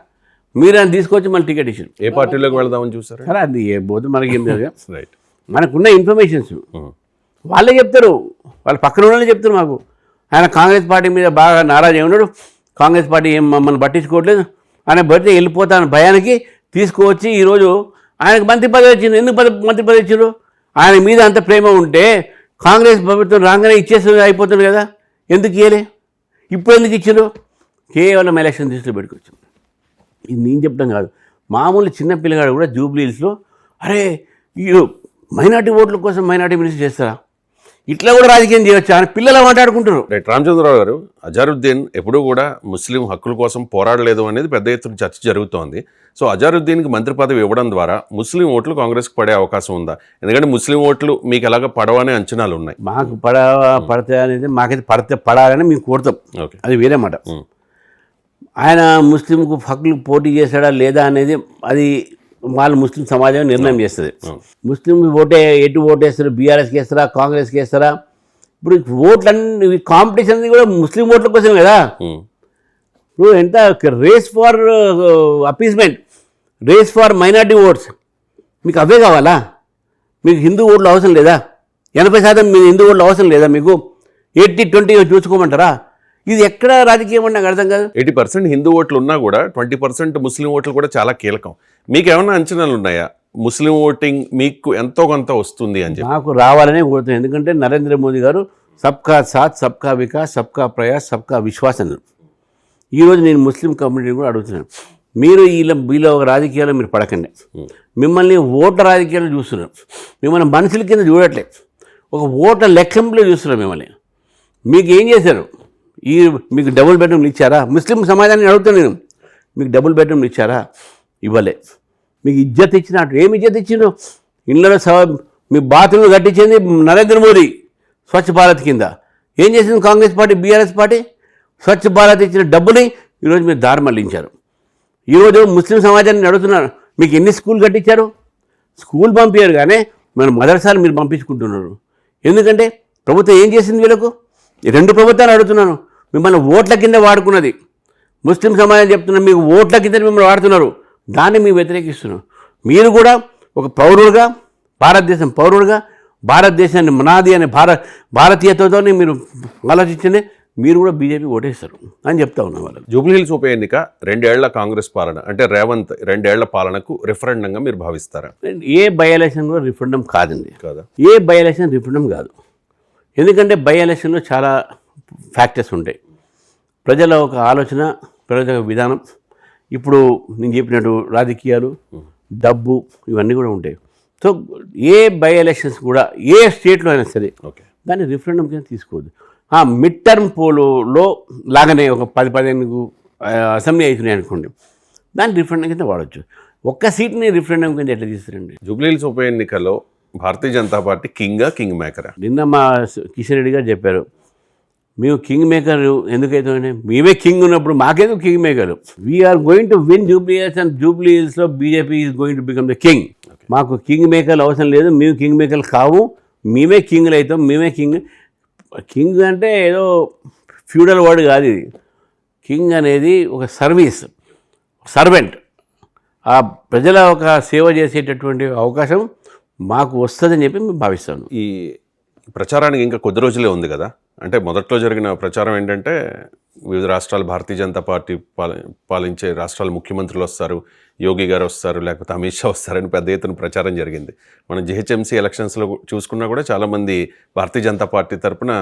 మీరు ఆయన తీసుకొచ్చి మళ్ళీ టికెట్ ఇచ్చారు. ఏ పార్టీలోకి వెళ్దామని చూసారు? సరే, అది ఏ పోతే మనకి ఏం లేదు. రైట్, మనకున్న ఇన్ఫర్మేషన్స్ వాళ్ళే చెప్తారు, వాళ్ళ పక్కన వాళ్ళే చెప్తారు మాకు. ఆయన కాంగ్రెస్ పార్టీ మీద బాగా నారాజు అయి ఉన్నాడు, కాంగ్రెస్ పార్టీ ఏం మమ్మల్ని పట్టించుకోవట్లేదు, ఆయన బడితే వెళ్ళిపోతాను భయానికి తీసుకువచ్చి ఈరోజు ఆయనకు మంత్రి పదవి వచ్చింది. ఎందుకు మంత్రి పదవి ఇచ్చారు? ఆయన మీద అంత ప్రేమ ఉంటే కాంగ్రెస్ ప్రభుత్వం రాగానే ఇచ్చేస్తుంది, అయిపోతుంది కదా, ఎందుకు ఇవ్వలే? ఇప్పుడు ఎందుకు ఇచ్చారు? కేవలం ఎలక్షన్ దృష్టిలో పెట్టుకోవచ్చు. ఇది నేను చెప్పడం కాదు, మామూలు చిన్న పిల్లగాడు కూడా జూబ్లీ హిల్స్లో అరే ఈ మైనార్టీ ఓట్ల కోసం మైనార్టీ మినిస్టర్ చేస్తారా, ఇట్లా కూడా రాజకీయం చేయొచ్చా అని పిల్లలు మాట్లాడుకుంటారు. రైట్, రామచంద్రరావు గారు, అజారుద్దీన్ ఎప్పుడూ కూడా ముస్లిం హక్కుల కోసం పోరాడలేదు అనేది పెద్ద ఎత్తున చర్చ జరుగుతోంది. సో అజారుద్దీన్కి మంత్రి పదవి ఇవ్వడం ద్వారా ముస్లిం ఓట్లు కాంగ్రెస్కి పడే అవకాశం ఉందా? ఎందుకంటే ముస్లిం ఓట్లు మీకు ఎలాగ పడవనే అంచనాలు ఉన్నాయి. మాకు పడతాయి అనేది, మాకైతే పడాలని మేము కోరుతాం, ఓకే, అది వేరే మాట. ఆయన ముస్లింకు హక్కులు పోటీ చేశాడా లేదా అనేది అది వాళ్ళు ముస్లిం సమాజం నిర్ణయం చేస్తుంది. ముస్లిం ఎటు ఓటేస్తారు, బీఆర్ఎస్కి వేస్తారా, కాంగ్రెస్కి వేస్తారా? ఇప్పుడు ఓట్లన్నీ కాంపిటీషన్ కూడా ముస్లిం ఓట్ల కోసం కదా. ఇప్పుడు ఎంత race for appeasement, race for minority votes, మీకు అవే కావాలా? మీకు హిందూ ఓట్లు అవసరం లేదా? 80% మీ హిందూ ఓట్లు అవసరం లేదా? మీకు 80-20 చూసుకోమంటారా? ఇది ఎక్కడ రాజకీయం అంటే నాకు అర్థం కాదు. 80% హిందూ ఓట్లు ఉన్నా కూడా 20% ముస్లిం ఓట్లు కూడా చాలా కీలకం. మీకు ఏమైనా అంచనాలు ఉన్నాయా? ముస్లిం ఓటింగ్ మీకు ఎంతో కొంత వస్తుంది అని చెప్పి. నాకు రావాలనే కోరుతున్నాను. ఎందుకంటే నరేంద్ర మోదీ గారు సబ్కా సాత్, సబ్కా వికాస్, సబ్కా ప్రయాస్, సబ్కా విశ్వాస్ అన్నారు. ఈరోజు నేను ముస్లిం కమ్యూనిటీని కూడా అడుగుతున్నాను, మీరు వీళ్ళ ఒక రాజకీయాల్లో మీరు పడకండి. మిమ్మల్ని ఓట్ల రాజకీయాలు చూస్తున్నారు, మిమ్మల్ని మనుషుల కింద చూడట్లే, ఒక ఓట్ల లెక్కింపులో చూస్తున్నారు మిమ్మల్ని. మీకు ఏం చేశారు? మీకు డబుల్ బెడ్రూమ్లు ఇచ్చారా? ముస్లిం సమాజాన్ని అడుగుతాను నేను, మీకు డబుల్ బెడ్రూమ్లు ఇచ్చారా? ఇవ్వలే. మీకు ఇజ్జత్ ఇచ్చినట్టు ఏమి ఇజ్జత్ ఇచ్చిండ్రు? ఇళ్ళలో మీ బాత్రూమ్ కట్టించింది నరేంద్ర మోదీ స్వచ్ఛ భారత్ కింద. ఏం చేసింది Congress party, BRS party? Swachh Bharat ఇచ్చిన డబ్బుని ఈరోజు మీరు దారి మళ్లించారు. ఈరోజు ముస్లిం సమాజాన్ని అడుగుతున్నారు, మీకు ఎన్ని స్కూల్ కట్టించారు? స్కూల్ పంపించారు కానీ మన మదర్సాలు మీరు పంపించుకుంటున్నారు. ఎందుకంటే ప్రభుత్వం ఏం చేసింది వీళ్ళకు? ఈ రెండు ప్రభుత్వాలు అడుగుతున్నాను. మిమ్మల్ని ఓట్ల కింద వాడుకున్నది ముస్లిం సమాజం చెప్తున్నారు, మీకు ఓట్ల కింద మిమ్మల్ని వాడుతున్నారు. దాన్ని మేము వ్యతిరేకిస్తున్నాం. మీరు కూడా ఒక పౌరుడుగా, భారతదేశం పౌరుడుగా, భారతదేశాన్ని మనాది అనే భారతీయతతో మీరు ఆలోచించండి, మీరు కూడా బీజేపీ ఓటేస్తారు అని చెప్తా ఉన్నాం వాళ్ళకి. జూబ్లీహిల్స్ ఉప ఎన్నిక 2 ఏళ్ల కాంగ్రెస్ పాలన అంటే రేవంత్ 2 ఏళ్ల పాలనకు రిఫరెండంగా మీరు భావిస్తారా? ఏ బై ఎలక్షన్ కూడా రిఫరెండం కాదండి. కాదా? ఏ బై ఎలక్షన్ రిఫరెండం కాదు. ఎందుకంటే బై ఎలక్షన్లో చాలా ఫ్యాక్టర్స్ ఉంటాయి. ప్రజల ఒక ఆలోచన, ప్రజల విధానం, ఇప్పుడు నేను చెప్పినట్టు రాజకీయాలు, డబ్బు, ఇవన్నీ కూడా ఉంటాయి. సో ఏ బై ఎలక్షన్స్ కూడా ఏ స్టేట్లో అయినా సరే దాన్ని రిఫరెండం కింద తీసుకోవద్దు. మిడ్ టర్మ్ పోలోలో లాగానే ఒక 10-15 అసెంబ్లీ అవుతున్నాయి అనుకోండి, దాన్ని రిఫరెండం కింద వాడచ్చు. ఒక్క సీట్ని రిఫరెండం కింద ఎట్లా తీస్తారండి? జూబ్లీహిల్స్ ఉప ఎన్నికలో భారతీయ జనతా పార్టీ కింగ్ మేకరా? నిన్న మా కిషన్ రెడ్డి గారు చెప్పారు, మేము కింగ్ మేకర్ ఎందుకైతే మేమే కింగ్ ఉన్నప్పుడు మాకేదో king maker. We are going to win Jubilee Hills and జూబ్లీహిల్స్లో BJP is going to become the king. మాకు కింగ్ మేకర్లు అవసరం లేదు, మేము కింగ్ మేకర్లు కావు, మేమే కింగ్లు అవుతాం, మేమే కింగ్. కింగ్ అంటే ఏదో ఫ్యూడల్ వర్డ్ కాదు ఇది. కింగ్ అనేది ఒక సర్వెంట్. ఆ ప్రజల ఒక సేవ చేసేటటువంటి అవకాశం మాకు వస్తుందని చెప్పి మేము భావిస్తాను. ఈ ప్రచారానికి ఇంకా కొద్ది రోజులే ఉంది కదా, అంటే మొదట్లో జరిగిన ప్రచారం ఏంటంటే వివిధ రాష్ట్రాలు భారతీయ జనతా పార్టీ పాలించే రాష్ట్రాల ముఖ్యమంత్రులు వస్తారు, యోగి గారు వస్తారు, లేకపోతే అమిత్ షా వస్తారని పెద్ద ఎత్తున ప్రచారం జరిగింది. మనం జిహెచ్ఎంసీ ఎలక్షన్స్లో చూసుకున్నా కూడా చాలామంది భారతీయ జనతా పార్టీ తరఫున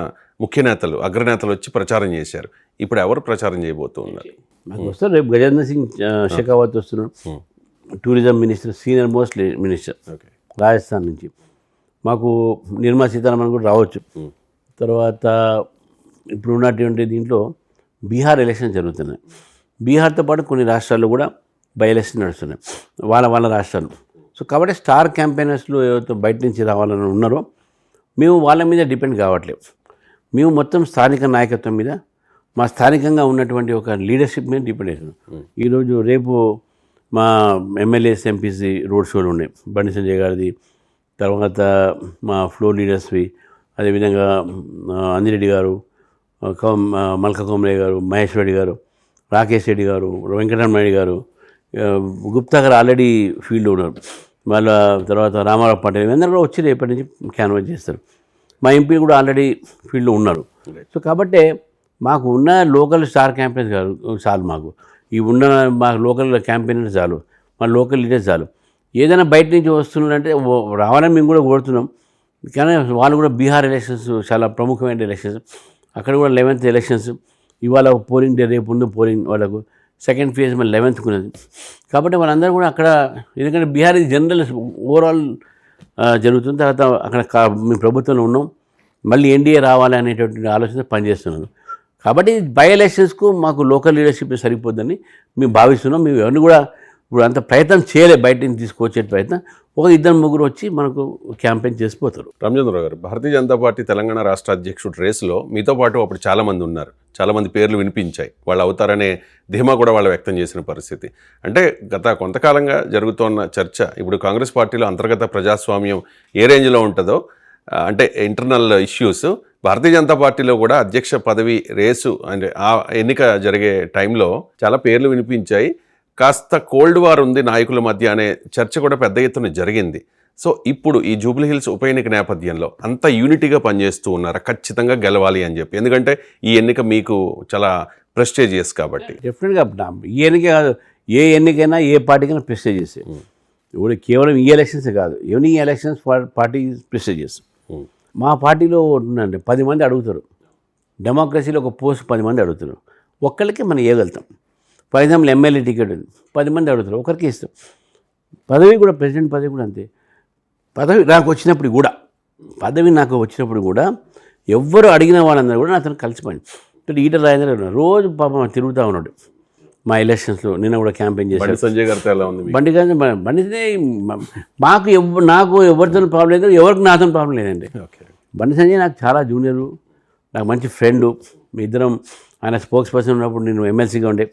ముఖ్య నేతలు, అగ్రనేతలు వచ్చి ప్రచారం చేశారు. ఇప్పుడు ఎవరు ప్రచారం చేయబోతూ ఉన్నారు? మాకు వస్తారు, రేపు గజేంద్ర సింగ్ షెకావత్ వస్తున్నారు, tourism minister, senior most minister Rajasthan నుంచి. మాకు నిర్మలా సీతారామన్ కూడా రావచ్చు. తర్వాత ఇప్పుడు ఉన్నటువంటి దీంట్లో బీహార్ ఎలక్షన్ జరుగుతున్నాయి. బీహార్తో పాటు కొన్ని రాష్ట్రాల్లో కూడా బై ఎలక్షన్ నడుస్తున్నాయి, వాళ్ళ రాష్ట్రాలు. సో కాబట్టి స్టార్ క్యాంపెయినర్స్లు ఎవరితో బయట నుంచి రావాలని ఉన్నారో మేము వాళ్ళ మీద డిపెండ్ కావట్లేదు. మేము మొత్తం స్థానిక నాయకత్వం మీద, మా స్థానికంగా ఉన్నటువంటి ఒక లీడర్షిప్ మీద డిపెండ్ అవుతున్నాం. ఈరోజు రేపు మా ఎమ్మెల్యేస్, ఎంపీసీ రోడ్ షోలు ఉన్నాయి. బండి సంజయ్ గారిది, తర్వాత మా ఫ్లోర్ లీడర్స్వి, అదేవిధంగా అంజిరెడ్డి గారు, మల్క కోమలయ్య గారు, మహేష్ రెడ్డి గారు, రాకేష్ రెడ్డి గారు, వెంకటరమణ గారు, గుప్తా గారు ఆల్రెడీ ఫీల్డ్లో ఉన్నారు. వాళ్ళ తర్వాత రామారావు పాటిల్, ఇవన్నీ కూడా వచ్చి రేపటి నుంచి క్యాన్వాస్ చేస్తారు. మా ఎంపీ కూడా ఆల్రెడీ ఫీల్డ్లో ఉన్నారు. సో కాబట్టి మాకు ఉన్న లోకల్ స్టార్ క్యాంపెయిన్స్ చాలు. మాకు ఈ ఉన్న మా లోకల్ క్యాంపెయినర్స్ చాలు, మా లోకల్ లీడర్స్ చాలు. ఏదైనా బయట నుంచి వస్తున్నారంటే రావాలని మేము కూడా కోరుతున్నాం. కానీ వాళ్ళు కూడా బీహార్ ఎలక్షన్స్ చాలా ప్రముఖమైన ఎలక్షన్స్, అక్కడ కూడా 11th ఎలక్షన్స్. ఇవాళ పోలింగ్ డే, రేపు ఉంది పోలింగ్, వాళ్ళకు సెకండ్ ఫేజ్ మళ్ళీ 11th ఉన్నది. కాబట్టి వాళ్ళందరూ కూడా అక్కడ, ఎందుకంటే బీహార్ ఇది జనరల్ ఓవరాల్ జరుగుతుంది. తర్వాత అక్కడ మేము ప్రభుత్వంలో ఉన్నాం, మళ్ళీ ఎన్డీఏ రావాలి అనేటువంటి ఆలోచన పనిచేస్తున్నాను. కాబట్టి బై ఎలక్షన్స్కు మాకు లోకల్ లీడర్షిప్ సరిపోద్దని మేము భావిస్తున్నాం. మేము ఎవరిని కూడా ఇప్పుడు అంత ప్రయత్నం చేయలే, బయట నుంచి తీసుకొచ్చే ప్రయత్నం. 1-2-3 వచ్చి మనకు క్యాంపెయిన్ చేసిపోతారు. రామచంద్రరావు గారు, భారతీయ జనతా పార్టీ తెలంగాణ రాష్ట్ర అధ్యక్షుడు రేసులో మీతో పాటు అప్పుడు చాలామంది ఉన్నారు, చాలామంది పేర్లు వినిపించాయి, వాళ్ళు అవుతారనే ధీమా కూడా వాళ్ళు వ్యక్తం చేసిన పరిస్థితి. అంటే గత కొంతకాలంగా జరుగుతున్న చర్చ, ఇప్పుడు కాంగ్రెస్ పార్టీలో అంతర్గత ప్రజాస్వామ్యం ఏ రేంజ్లో ఉంటుందో, అంటే ఇంటర్నల్ ఇష్యూస్, భారతీయ జనతా పార్టీలో కూడా అధ్యక్ష పదవి రేసు అంటే ఆ ఎన్నిక జరిగే టైంలో చాలా పేర్లు వినిపించాయి. కాస్త కోల్డ్ వార్ ఉంది నాయకుల మధ్య అనే చర్చ కూడా పెద్ద ఎత్తున జరిగింది. సో ఇప్పుడు ఈ జూబ్లీహిల్స్ ఉప ఎన్నిక నేపథ్యంలో అంత యూనిటీగా పనిచేస్తూ ఉన్నారా, ఖచ్చితంగా గెలవాలి అని చెప్పి? ఎందుకంటే ఈ ఎన్నిక మీకు చాలా ప్రెస్టేజియస్ కాబట్టి. డెఫినెట్గా ఈ ఎన్నిక కాదు, ఏ ఎన్నికైనా ఏ పార్టీకైనా ప్రెస్టేజియస్. ఇప్పుడు కేవలం ఈ ఎలక్షన్స్ కాదు, ఈ ఎలక్షన్స్ పార్టీ ప్రెస్టేజియస్. మా పార్టీలో ఉంటుందండి 10 మంది అడుగుతారు, డెమోక్రసీలో ఒక పోస్ట్ 10 మంది అడుగుతారు, ఒక్కళ్ళకి మనం ఇవ్వగలుగుతాం. ఫర్ ఎగ్జాంపుల్ ఎమ్మెల్యే టికెట్ 10 మంది అడుగుతారు, ఒకరికి ఇస్తాం. పదవి కూడా, ప్రెసిడెంట్ పదవి కూడా అంతే. పదవి నాకు వచ్చినప్పుడు కూడా ఎవ్వరు అడిగిన వాళ్ళందరూ కూడా అతను కలిసిపోయింది. ఈటల రాజేంద్ర రోజు పాపం తిరుగుతూ ఉన్నాడు, మా ఎలక్షన్స్లో నిన్న కూడా క్యాంపెయిన్ చేశారు. బండి సంజయ్ గారితో ఎలా ఉంది మీకు? బండినే నాకు ఎవరితో ప్రాబ్లం లేదు, ఎవరికి నాతో ప్రాబ్లం లేదండి. ఓకే. బండి సంజయ్ నాకు చాలా జూనియరు, నాకు మంచి ఫ్రెండు. మీ ఇద్దరం ఆయన స్పోక్స్ పర్సన్ ఉన్నప్పుడు నేను ఎమ్మెల్సీగా ఉండే,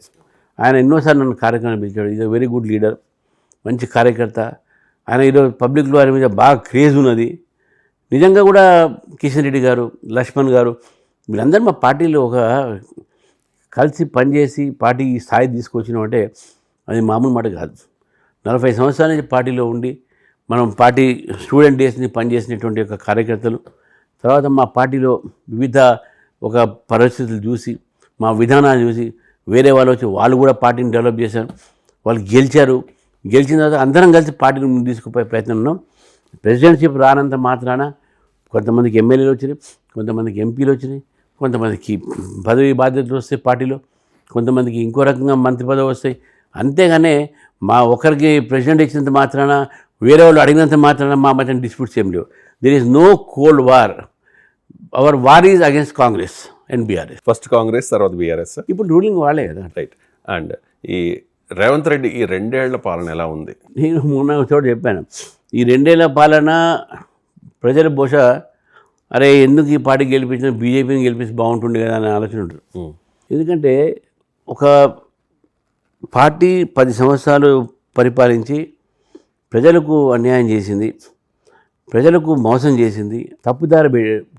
ఆయన ఎన్నోసార్లు నన్ను కార్యక్రమం పిలిచాడు. Is a very good leader, మంచి కార్యకర్త. ఆయన ఈరోజు పబ్లిక్లో ఆయన మీద బాగా క్రేజ్ ఉన్నది. నిజంగా కూడా కిషన్ రెడ్డి గారు, లక్ష్మణ్ గారు వీళ్ళందరూ మా పార్టీలో ఒక కలిసి పనిచేసి పార్టీ స్థాయి తీసుకొచ్చినామంటే అది మామూలు మాట కాదు. 40 సంవత్సరాల నుంచి పార్టీలో ఉండి మనం పార్టీ స్టూడెంట్ డేస్ని పనిచేసినటువంటి ఒక కార్యకర్తలు, తర్వాత మా పార్టీలో వివిధ ఒక పరిస్థితులు చూసి మా విధానాలు చూసి వేరే వాళ్ళు వచ్చి వాళ్ళు కూడా పార్టీని డెవలప్ చేశారు. వాళ్ళు గెలిచారు. గెలిచిన తర్వాత అందరం కలిసి పార్టీని ముందు తీసుకుపోయే ప్రయత్నం ఉన్నాం. ప్రెసిడెంట్షిప్ రానంత మాత్రాన కొంతమందికి ఎమ్మెల్యేలు వచ్చినాయి, కొంతమందికి ఎంపీలు వచ్చినాయి, కొంతమందికి పదవి బాధ్యతలు వస్తాయి పార్టీలో, కొంతమందికి ఇంకో రకంగా మంత్రి పదవి వస్తాయి. అంతేగానే మా ఒకరికి ప్రెసిడెంట్ ఇచ్చినంత మాత్రాన వేరే వాళ్ళు అడిగినంత మాత్రాన మా మధ్య డిస్ప్యూట్స్ ఏం లేవు. There is no cold war. Our war is against Congress and BRS. First Congress, తర్వాత బీఆర్ఎస్. ఇప్పుడు రూలింగ్ వాళ్ళే కదా. రైట్. అండ్ ఈ రేవంత్ రెడ్డి ఈ 2 ఏళ్ల పాలన ఎలా ఉంది? నేను మొన్న చోట చెప్పాను, ఈ 2 ఏళ్ల పాలన ప్రజలు బహుశా అరే ఎందుకు ఈ పార్టీ గెలిపించిన, బీజేపీని గెలిపిస్తే బాగుంటుంది కదా అనే ఆలోచన ఉంటుంది. ఎందుకంటే ఒక పార్టీ 10 సంవత్సరాలు పరిపాలించి ప్రజలకు అన్యాయం చేసింది, ప్రజలకు మోసం చేసింది, తప్పుదారి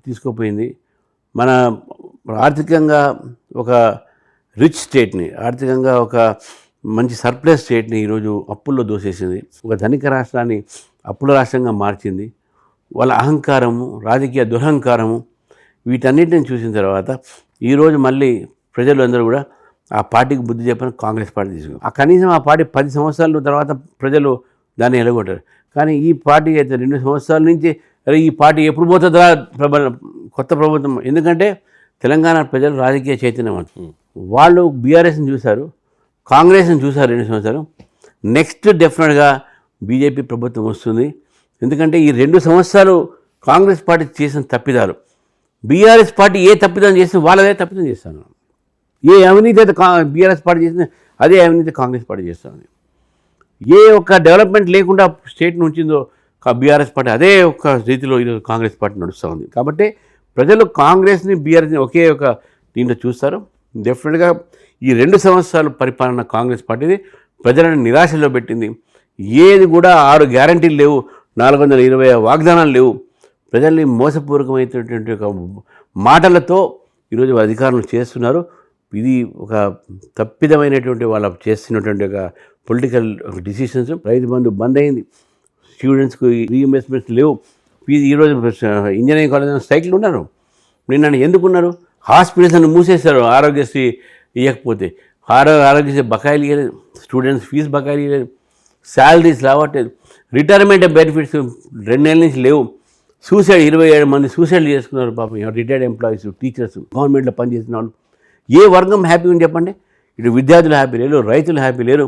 తీసుకుపోయింది. మన ఆర్థికంగా ఒక రిచ్ స్టేట్ని, ఆర్థికంగా ఒక మంచి సర్ప్లస్ స్టేట్ని ఈరోజు అప్పుల్లో దోసేసింది. ఒక ధనిక రాష్ట్రాన్ని అప్పుల రాష్ట్రంగా మార్చింది. వాళ్ళ అహంకారము, రాజకీయ దురహంకారము, వీటన్నిటిని చూసిన తర్వాత ఈరోజు మళ్ళీ ప్రజలు అందరూ కూడా ఆ పార్టీకి బుద్ధి చెప్పని కాంగ్రెస్ పార్టీ తీసుకున్నారు. ఆ కనీసం ఆ పార్టీ 10 సంవత్సరాల తర్వాత ప్రజలు దాన్ని ఎలగొట్టారు. కానీ ఈ పార్టీ అయితే 2 సంవత్సరాల నుంచి అరే ఈ పార్టీ ఎప్పుడు పోతుందా కొత్త ప్రభుత్వం. ఎందుకంటే తెలంగాణ ప్రజలు రాజకీయ చైతన్యవంతులు. వాళ్ళు బీఆర్ఎస్ని చూశారు, కాంగ్రెస్ని చూశారు 2 సంవత్సరాలు. నెక్స్ట్ డెఫినెట్గా బీజేపీ ప్రభుత్వం వస్తుంది. ఎందుకంటే ఈ 2 సంవత్సరాలు కాంగ్రెస్ పార్టీ చేసిన తప్పిదాలు, బీఆర్ఎస్ పార్టీ ఏ తప్పిదం చేస్తే వాళ్ళదే తప్పిదం చేస్తాను. ఏ అవినీతి అయితే బీఆర్ఎస్ పార్టీ చేసిన అదే అవినీతి కాంగ్రెస్ పార్టీ చేస్తాను. ఏ ఒక్క డెవలప్మెంట్ లేకుండా స్టేట్ నుంచిందో బీఆర్ఎస్ పార్టీ అదే ఒక్క రీతిలో ఈరోజు కాంగ్రెస్ పార్టీ నడుస్తూ ఉంది. కాబట్టి ప్రజలు కాంగ్రెస్ని బీఆర్ఎస్ని ఒకే ఒక దీంట్లో చూస్తారు. డెఫినెట్గా ఈ 2 సంవత్సరాల పరిపాలన కాంగ్రెస్ పార్టీది ప్రజలను నిరాశలో పెట్టింది. ఏది కూడా 6 గ్యారంటీలు లేవు, 420 వాగ్దానాలు లేవు. ప్రజల్ని మోసపూర్వకమైనటువంటి ఒక మాటలతో ఈరోజు అధికారులు చేస్తున్నారు. ఇది ఒక తప్పిదమైనటువంటి వాళ్ళ చేస్తున్నటువంటి ఒక పొలిటికల్ డిసిషన్స్. రైతు బంధు బంద్ అయింది, స్టూడెంట్స్కి రీఇన్వెస్ట్మెంట్స్ లేవు. ఈరోజు ఇంజనీరింగ్ కాలేజ్ స్ట్రైక్లు ఉన్నారు. నిన్న ఎందుకున్నారు? హాస్పిటల్స్ని మూసేశారు ఆరోగ్యశ్రీ ఇవ్వకపోతే. ఆరోగ్యశ్రీ బకాయిలు ఇవ్వలేదు, స్టూడెంట్స్ ఫీజు బకాయిలు ఇవ్వలేదు, శాలరీస్ రావట్లేదు, రిటైర్మెంట్ బెనిఫిట్స్ 2 నెలల నుంచి లేవు. సూసైడ్ 27 మంది సూసైడ్ చేసుకున్నారు పాపం, రిటైర్డ్ ఎంప్లాయీస్, టీచర్స్, గవర్నమెంట్లో పనిచేసిన వాళ్ళు. ఏ వర్గం హ్యాపీ ఉంది చెప్పండి? ఇటు విద్యార్థులు హ్యాపీ లేరు, రైతులు హ్యాపీ లేరు.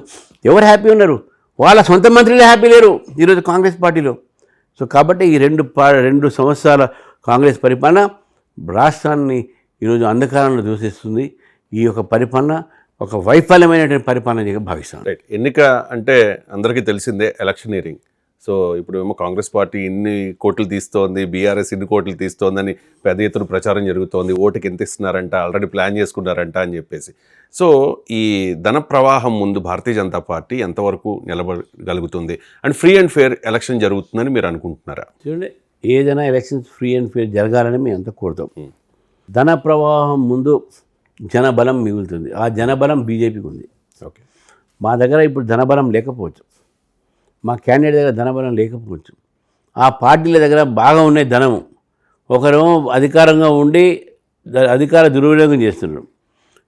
ఎవరు హ్యాపీ ఉన్నారు? వాళ్ళ సొంత మంత్రులు హ్యాపీ లేరు ఈరోజు కాంగ్రెస్ పార్టీలో. సో కాబట్టి ఈ 2 సంవత్సరాల కాంగ్రెస్ పరిపాలన రాష్ట్రాన్ని ఈరోజు అంధకారంలో దూషిస్తుంది. ఈ యొక్క పరిపాలన ఒక వైఫల్యమైనటువంటి పరిపాలన భావిస్తాను. రైట్. ఎన్నిక అంటే అందరికీ తెలిసిందే ఎలక్షనీరింగ్. సో ఇప్పుడు ఏమో కాంగ్రెస్ పార్టీ ఇన్ని కోట్లు తీస్తోంది, బీఆర్ఎస్ ఇన్ని కోట్లు తీస్తోందని పెద్ద ఎత్తున ప్రచారం జరుగుతోంది. ఓటుకి ఎంత ఇస్తున్నారంట, ఆల్రెడీ ప్లాన్ చేసుకున్నారంట అని చెప్పేసి. సో ఈ ధన ప్రవాహం ముందు భారతీయ జనతా పార్టీ ఎంతవరకు నిలబడగలుగుతుంది? And free and fair election జరుగుతుందని మీరు అనుకుంటున్నారా? చూడండి, ఏదైనా ఎలక్షన్స్ ఫ్రీ అండ్ ఫెయిర్ జరగాలని మేము అంతా కోరుతాం. ధన ప్రవాహం ముందు జనబలం మిగులుతుంది. ఆ జనబలం బీజేపీకి ఉంది. ఓకే. మా దగ్గర ఇప్పుడు ధనబలం లేకపోవచ్చు, మా క్యాండిడేట్ దగ్గర ధనబలం లేకపోవచ్చు. ఆ పార్టీల దగ్గర బాగా ఉన్నాయి ధనము. ఒకరు అధికారంగా ఉండి అధికార దుర్వినియోగం చేస్తున్నారు,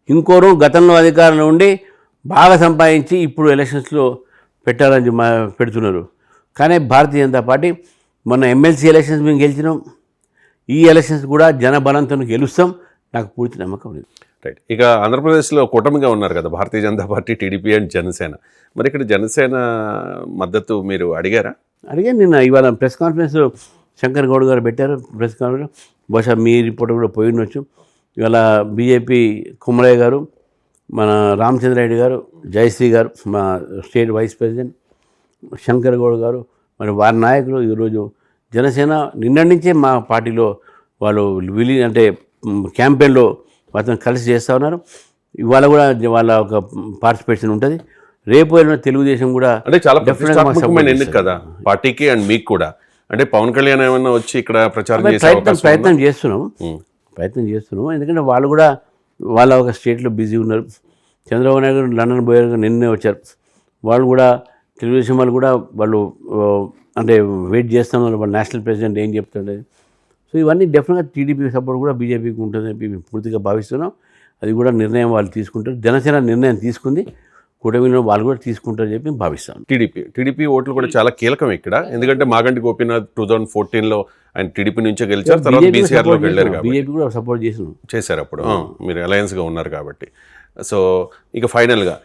ఇంకోరు గతంలో అధికారంలో ఉండి బాగా సంపాదించి ఇప్పుడు ఎలక్షన్స్లో పెట్టాలని పెడుతున్నారు. కానీ భారతీయ జనతా పార్టీ మొన్న ఎమ్మెల్సీ ఎలక్షన్స్ మేము గెలిచినాం. ఈ ఎలక్షన్స్ కూడా జనబలంతో గెలుస్తాం, నాకు పూర్తి నమ్మకం ఉంది. రైట్. ఇక ఆంధ్రప్రదేశ్లో కూటమిగా ఉన్నారు కదా Bharatiya Janata party, TDP and Janasena. మరి ఇక్కడ జనసేన మద్దతు మీరు అడిగారా? అడిగాను. నిన్న ఇవాళ ప్రెస్ కాన్ఫరెన్స్ శంకర్ గౌడ్ గారు పెట్టారు ప్రెస్ కాన్ఫరెన్స్. బహుశా మీ రిపోర్ట్ కూడా పోయి ఉండొచ్చు. ఇవాళ బీజేపీ కుమ్మరయ్య గారు, మన రామచంద్ర రెడ్డి గారు, జయశ్రీ గారు మా state vice president, Shankar Goud గారు, మరి వారి నాయకులు ఈరోజు జనసేన నిన్నటి నుంచే మా పార్టీలో వాళ్ళు అంటే క్యాంపెయిన్లో అతను కలిసి చేస్తూ ఉన్నారు. ఇవాళ కూడా వాళ్ళ ఒక పార్టిసిపేషన్ ఉంటుంది. రేపు ఏమైనా తెలుగుదేశం కూడా అంటే చాలా ప్రతిష్టాత్మకమైన ఎన్నిక కదా పార్టీకి అండ్ మీకు కూడా. అంటే పవన్ కళ్యాణ్ ఏమైనా వచ్చి ఇక్కడ ప్రచారం చేసే అవకాశం ప్రయత్నం చేస్తున్నాం. ఎందుకంటే వాళ్ళు కూడా వాళ్ళ ఒక స్టేట్లో బిజీ ఉన్నారు. చంద్రబాబు నాయుడు గారు లండన్ పోయారు, నిన్నే వచ్చారు. వాళ్ళు కూడా తెలుగుదేశం వాళ్ళు కూడా వాళ్ళు అంటే వెయిట్ చేస్తున్నారు వాళ్ళు నేషనల్ ప్రెసిడెంట్ ఏం చెప్తుండే. సో ఇవన్నీ డెఫినెట్గా టీడీపీ సపోర్ట్ కూడా బీజేపీకి ఉంటుందని మేము పూర్తిగా భావిస్తున్నాం. అది కూడా నిర్ణయం వాళ్ళు తీసుకుంటారు. జనసేన నిర్ణయం తీసుకుంది, కూటమిలో వాళ్ళు కూడా తీసుకుంటారని చెప్పి భావిస్తాను. టీడీపీ ఓట్లు కూడా చాలా కీలకం ఇక్కడ. ఎందుకంటే మాగంటి గోపీనాథ్ 2014లో ఆయన టీడీపీ నుంచే గెలిచారు, తర్వాత బీసీఆర్లోకి వెళ్ళారు కాబట్టి బీజేపీ కూడా సపోర్ట్ చేశారు అప్పుడు. మీరు అలయన్స్గా ఉన్నారు కాబట్టి. సో ఇక ఫైనల్గా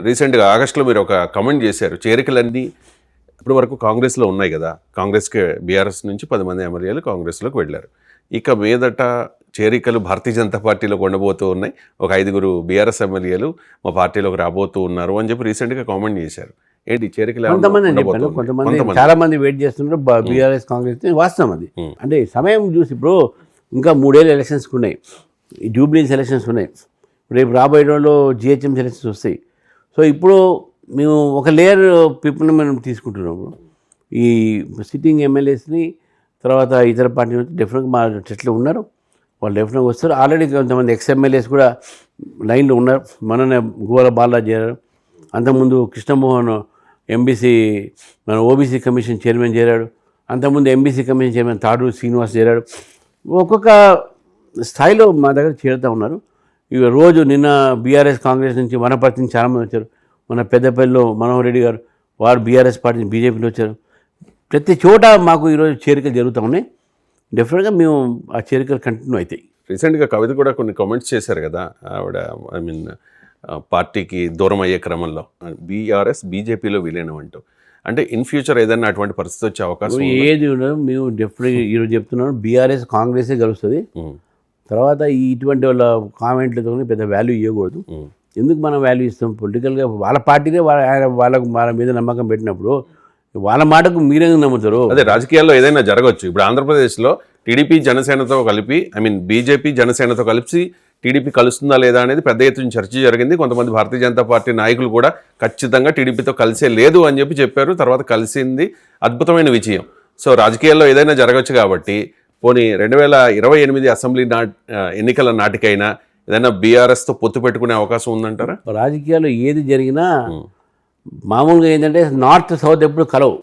రీసెంట్గా ఆగస్టులో మీరు ఒక కమెంట్ చేశారు, చేరికలన్నీ ఇప్పటి వరకు కాంగ్రెస్లో ఉన్నాయి కదా, కాంగ్రెస్కి బీఆర్ఎస్ నుంచి 10 మంది ఎమ్మెల్యేలు కాంగ్రెస్లోకి వెళ్ళారు. ఇక మీదట చేరికలు భారతీయ జనతా పార్టీలోకి ఉండబోతూ ఉన్నాయి, ఒక 5 బీఆర్ఎస్ ఎమ్మెల్యేలు మా పార్టీలోకి రాబోతూ ఉన్నారు అని చెప్పి రీసెంట్గా కామెంట్ చేశారు. ఏంటి చేరికలు? కొంతమంది చాలా మంది వెయిట్ చేస్తున్నారు బీఆర్ఎస్ కాంగ్రెస్. వాస్తవం అది. అంటే సమయం చూసి ఇప్పుడు ఇంకా 3 ఏళ్ళు ఎలక్షన్స్కి ఉన్నాయి, జూబ్లీస్ ఎలక్షన్స్ ఉన్నాయి, రేపు రాబోయే రోజుల్లో జిహెచ్ఎం ఎలక్షన్స్ వస్తాయి. సో ఇప్పుడు మేము ఒక లేయర్ పీపుల్ని మనం తీసుకుంటున్నాము. ఈ సిట్టింగ్ ఎమ్మెల్యేస్ని తర్వాత ఇతర పార్టీ నుంచి డెఫినెట్గా మా చెట్లు ఉన్నారు, వాళ్ళు డెఫినెట్గా వస్తారు. ఆల్రెడీ కొంతమంది ఎక్స్ఎమ్మెల్యేస్ కూడా లైన్లో ఉన్నారు. మననే గోల బాలా చేరారు, అంతకుముందు కృష్ణమోహన్ ఎంబీసీ మన ఓబీసీ కమిషన్ చైర్మన్ చేరాడు, అంతకుముందు MBC commission chairman Taduru Srinivas చేరాడు. ఒక్కొక్క స్థాయిలో మా దగ్గర చేరుతూ ఉన్నారు. ఇక రోజు నిన్న బీఆర్ఎస్ కాంగ్రెస్ నుంచి వనపర్తి నుంచి చాలామంది వచ్చారు. మన పెద్దపల్లిలో మనోహర్ రెడ్డి గారు వారు బీఆర్ఎస్ పార్టీ నుంచి బీజేపీలో వచ్చారు. ప్రతి చోట మాకు ఈరోజు చేరికలు జరుగుతూ ఉన్నాయి. డెఫినెట్గా మేము ఆ చేరికలు కంటిన్యూ అవుతాయి. రీసెంట్గా కవిత కూడా కొన్ని కామెంట్స్ చేశారు కదా, ఆవిడ పార్టీకి దూరం అయ్యే క్రమంలో బీఆర్ఎస్ బీజేపీలో విలీనం అంటూ. అంటే ఇన్ ఫ్యూచర్ ఏదైనా అటువంటి పరిస్థితి వచ్చే అవకాశం ఏది ఉండదు. మేము డెఫినెట్గా ఈరోజు చెప్తున్నాం, బీఆర్ఎస్ కాంగ్రెసే గెలుస్తుంది. తర్వాత ఇటువంటి వాళ్ళ కామెంట్లతో పెద్ద వాల్యూ ఇవ్వకూడదు. ఎందుకు మనం వాల్యూ ఇస్తాం? పొలిటికల్గా వాళ్ళ పార్టీనే వాళ్ళ మీద నమ్మకం పెట్టినప్పుడు వాళ్ళ మాటకు మీరెందుకు నమ్ముతారు? అదే రాజకీయాల్లో ఏదైనా జరగవచ్చు. ఇప్పుడు ఆంధ్రప్రదేశ్లో టీడీపీ జనసేనతో కలిపి బీజేపీ జనసేనతో కలిసి టీడీపీ కలుస్తుందా లేదా అనేది పెద్ద ఎత్తున చర్చ జరిగింది. కొంతమంది భారతీయ జనతా పార్టీ నాయకులు కూడా ఖచ్చితంగా టీడీపీతో కలిసే లేదు అని చెప్పారు. తర్వాత కలిసింది, అద్భుతమైన విజయం. సో రాజకీయాల్లో ఏదైనా జరగవచ్చు కాబట్టి పోనీ 2028 అసెంబ్లీ ఎన్నికల నాటికైనా ఏదైనా బీఆర్ఎస్తో పొత్తు పెట్టుకునే అవకాశం ఉందంటారా? రాజకీయాల్లో ఏది జరిగినా మామూలుగా ఏంటంటే నార్త్ సౌత్ ఎప్పుడు కలవు.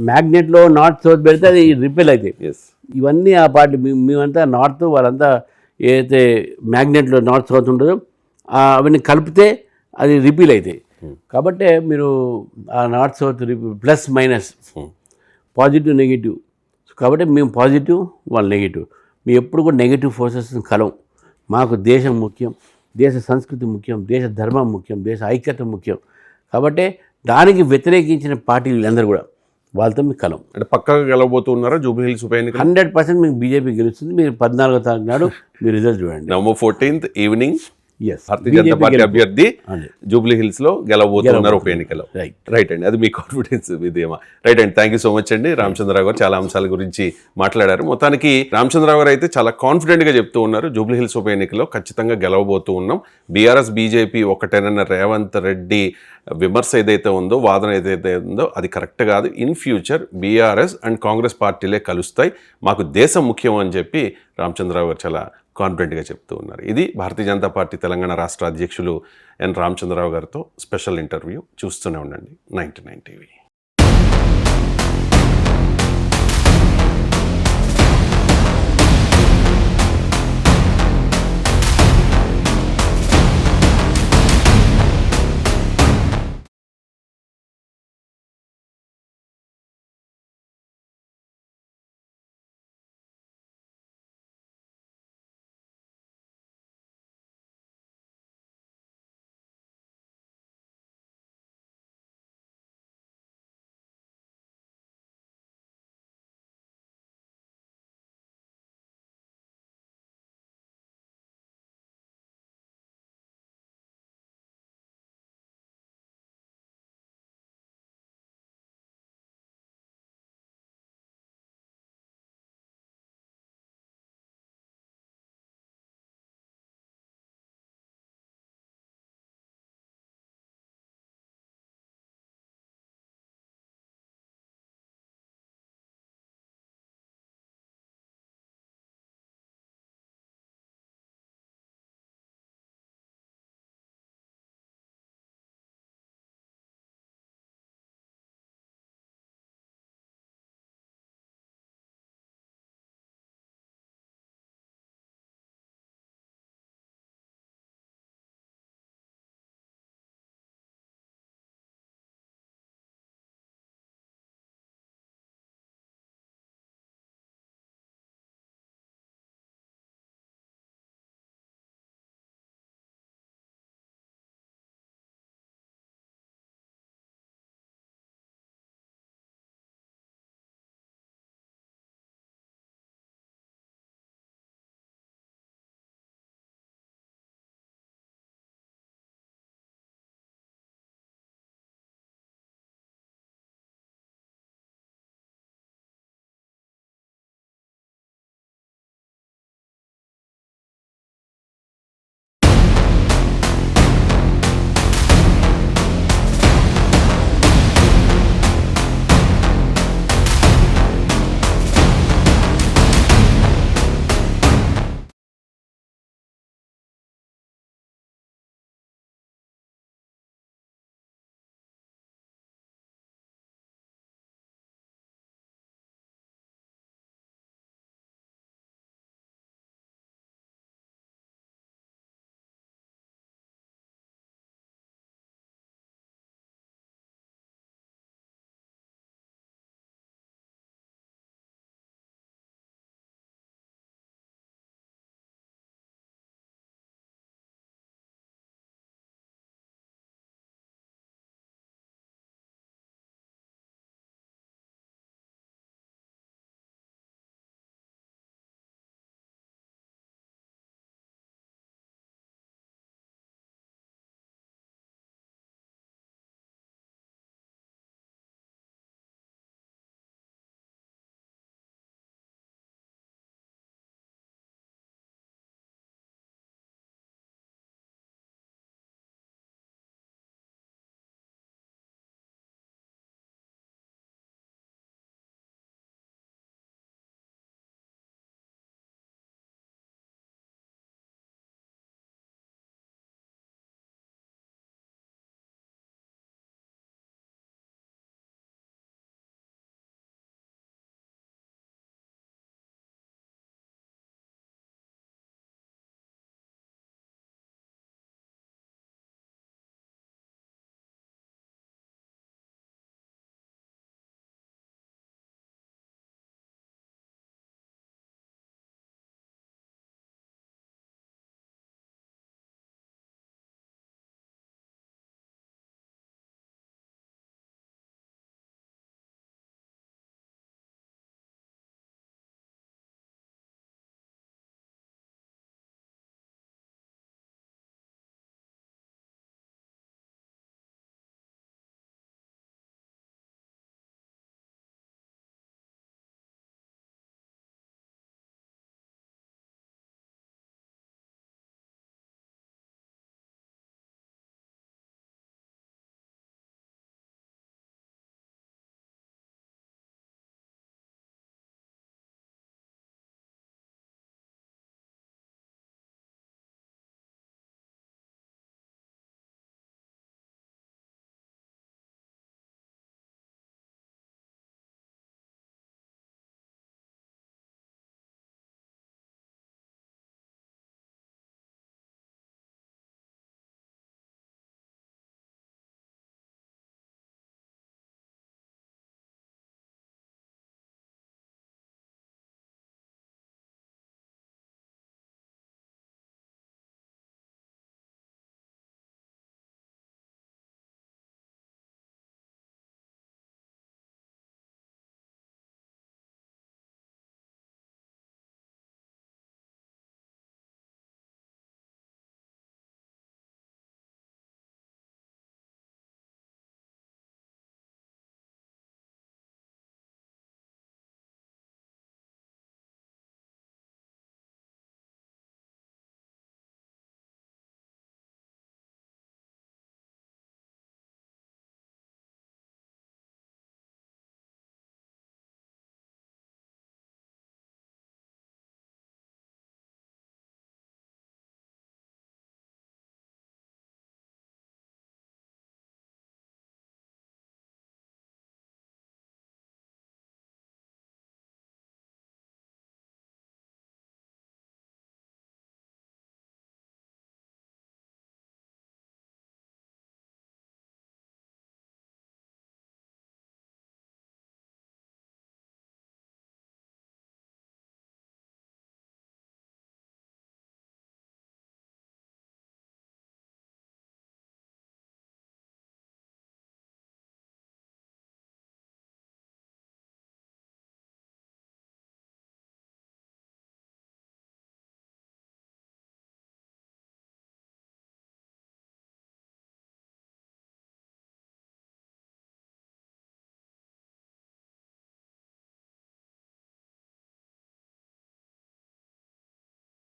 మ్యాగ్నెట్లో నార్త్ సౌత్ పెడితే అది రిపెల్ అవుతాయి. ఇవన్నీ ఆ పార్టీ మేమంతా నార్త్, వాళ్ళంతా ఏదైతే మ్యాగ్నెట్లో నార్త్ సౌత్ ఉంటుందో అవన్నీ కలిపితే అది రిపీల్ అవుతాయి. కాబట్టి మీరు ఆ north south plus minus positive negative. కాబట్టి మేము పాజిటివ్, వాళ్ళు నెగిటివ్. మేము ఎప్పుడు కూడా నెగిటివ్ ఫోర్సెస్ కలవం. మాకు దేశం ముఖ్యం, దేశ సంస్కృతి ముఖ్యం, దేశ ధర్మం ముఖ్యం, దేశ ఐక్యత ముఖ్యం. కాబట్టి దానికి వ్యతిరేకించిన పార్టీలు అందరూ కూడా వాళ్ళతో మీకు కలం. అంటే పక్కగా గెలవబోతున్నారా జూబ్లీ హిల్స్ ఉప ఎన్నిక? 100% మీకు బీజేపీ గెలుస్తుంది. మీరు 14వ తారీఖు నాడు మీరు రిజల్ట్ చూడండి. నవంబర్ 14th ఈవినింగ్ భారతీయ జనతా పార్టీ అభ్యర్థి జూబ్లీ హిల్స్ లో గెలవబోతున్నారు ఉప ఎన్నికలో. రైట్ అండి, అది మీ కాన్ఫిడెన్స్ విధేమా? రైట్ అండి, థ్యాంక్ యూ సో మచ్ అండి. రామచంద్రరావు గారు చాలా అంశాల గురించి మాట్లాడారు. మొత్తానికి రామచంద్రరావు గారు అయితే చాలా కాన్ఫిడెంట్ గా చెప్తూ ఉన్నారు, జూబ్లీ హిల్స్ ఉప ఎన్నికలో ఖచ్చితంగా గెలవబోతూ ఉన్నాం. బీఆర్ఎస్ బీజేపీ ఒకటేనన్న రేవంత్ రెడ్డి విమర్శ ఏదైతే ఉందో, వాదన ఏదైతే ఉందో అది కరెక్ట్ కాదు. In future BRS and Congress పార్టీలే కలుస్తాయి, మాకు దేశం ముఖ్యం అని చెప్పి రామచంద్రరావు గారు చాలా కాన్ఫిడెంట్గా చెప్తూ ఉన్నారు. ఇది భారతీయ జనతా పార్టీ తెలంగాణ రాష్ట్ర అధ్యక్షులు ఎన్ రామచంద్రరావు గారితో స్పెషల్ ఇంటర్వ్యూ. చూస్తూనే ఉండండి 99 టీవీ.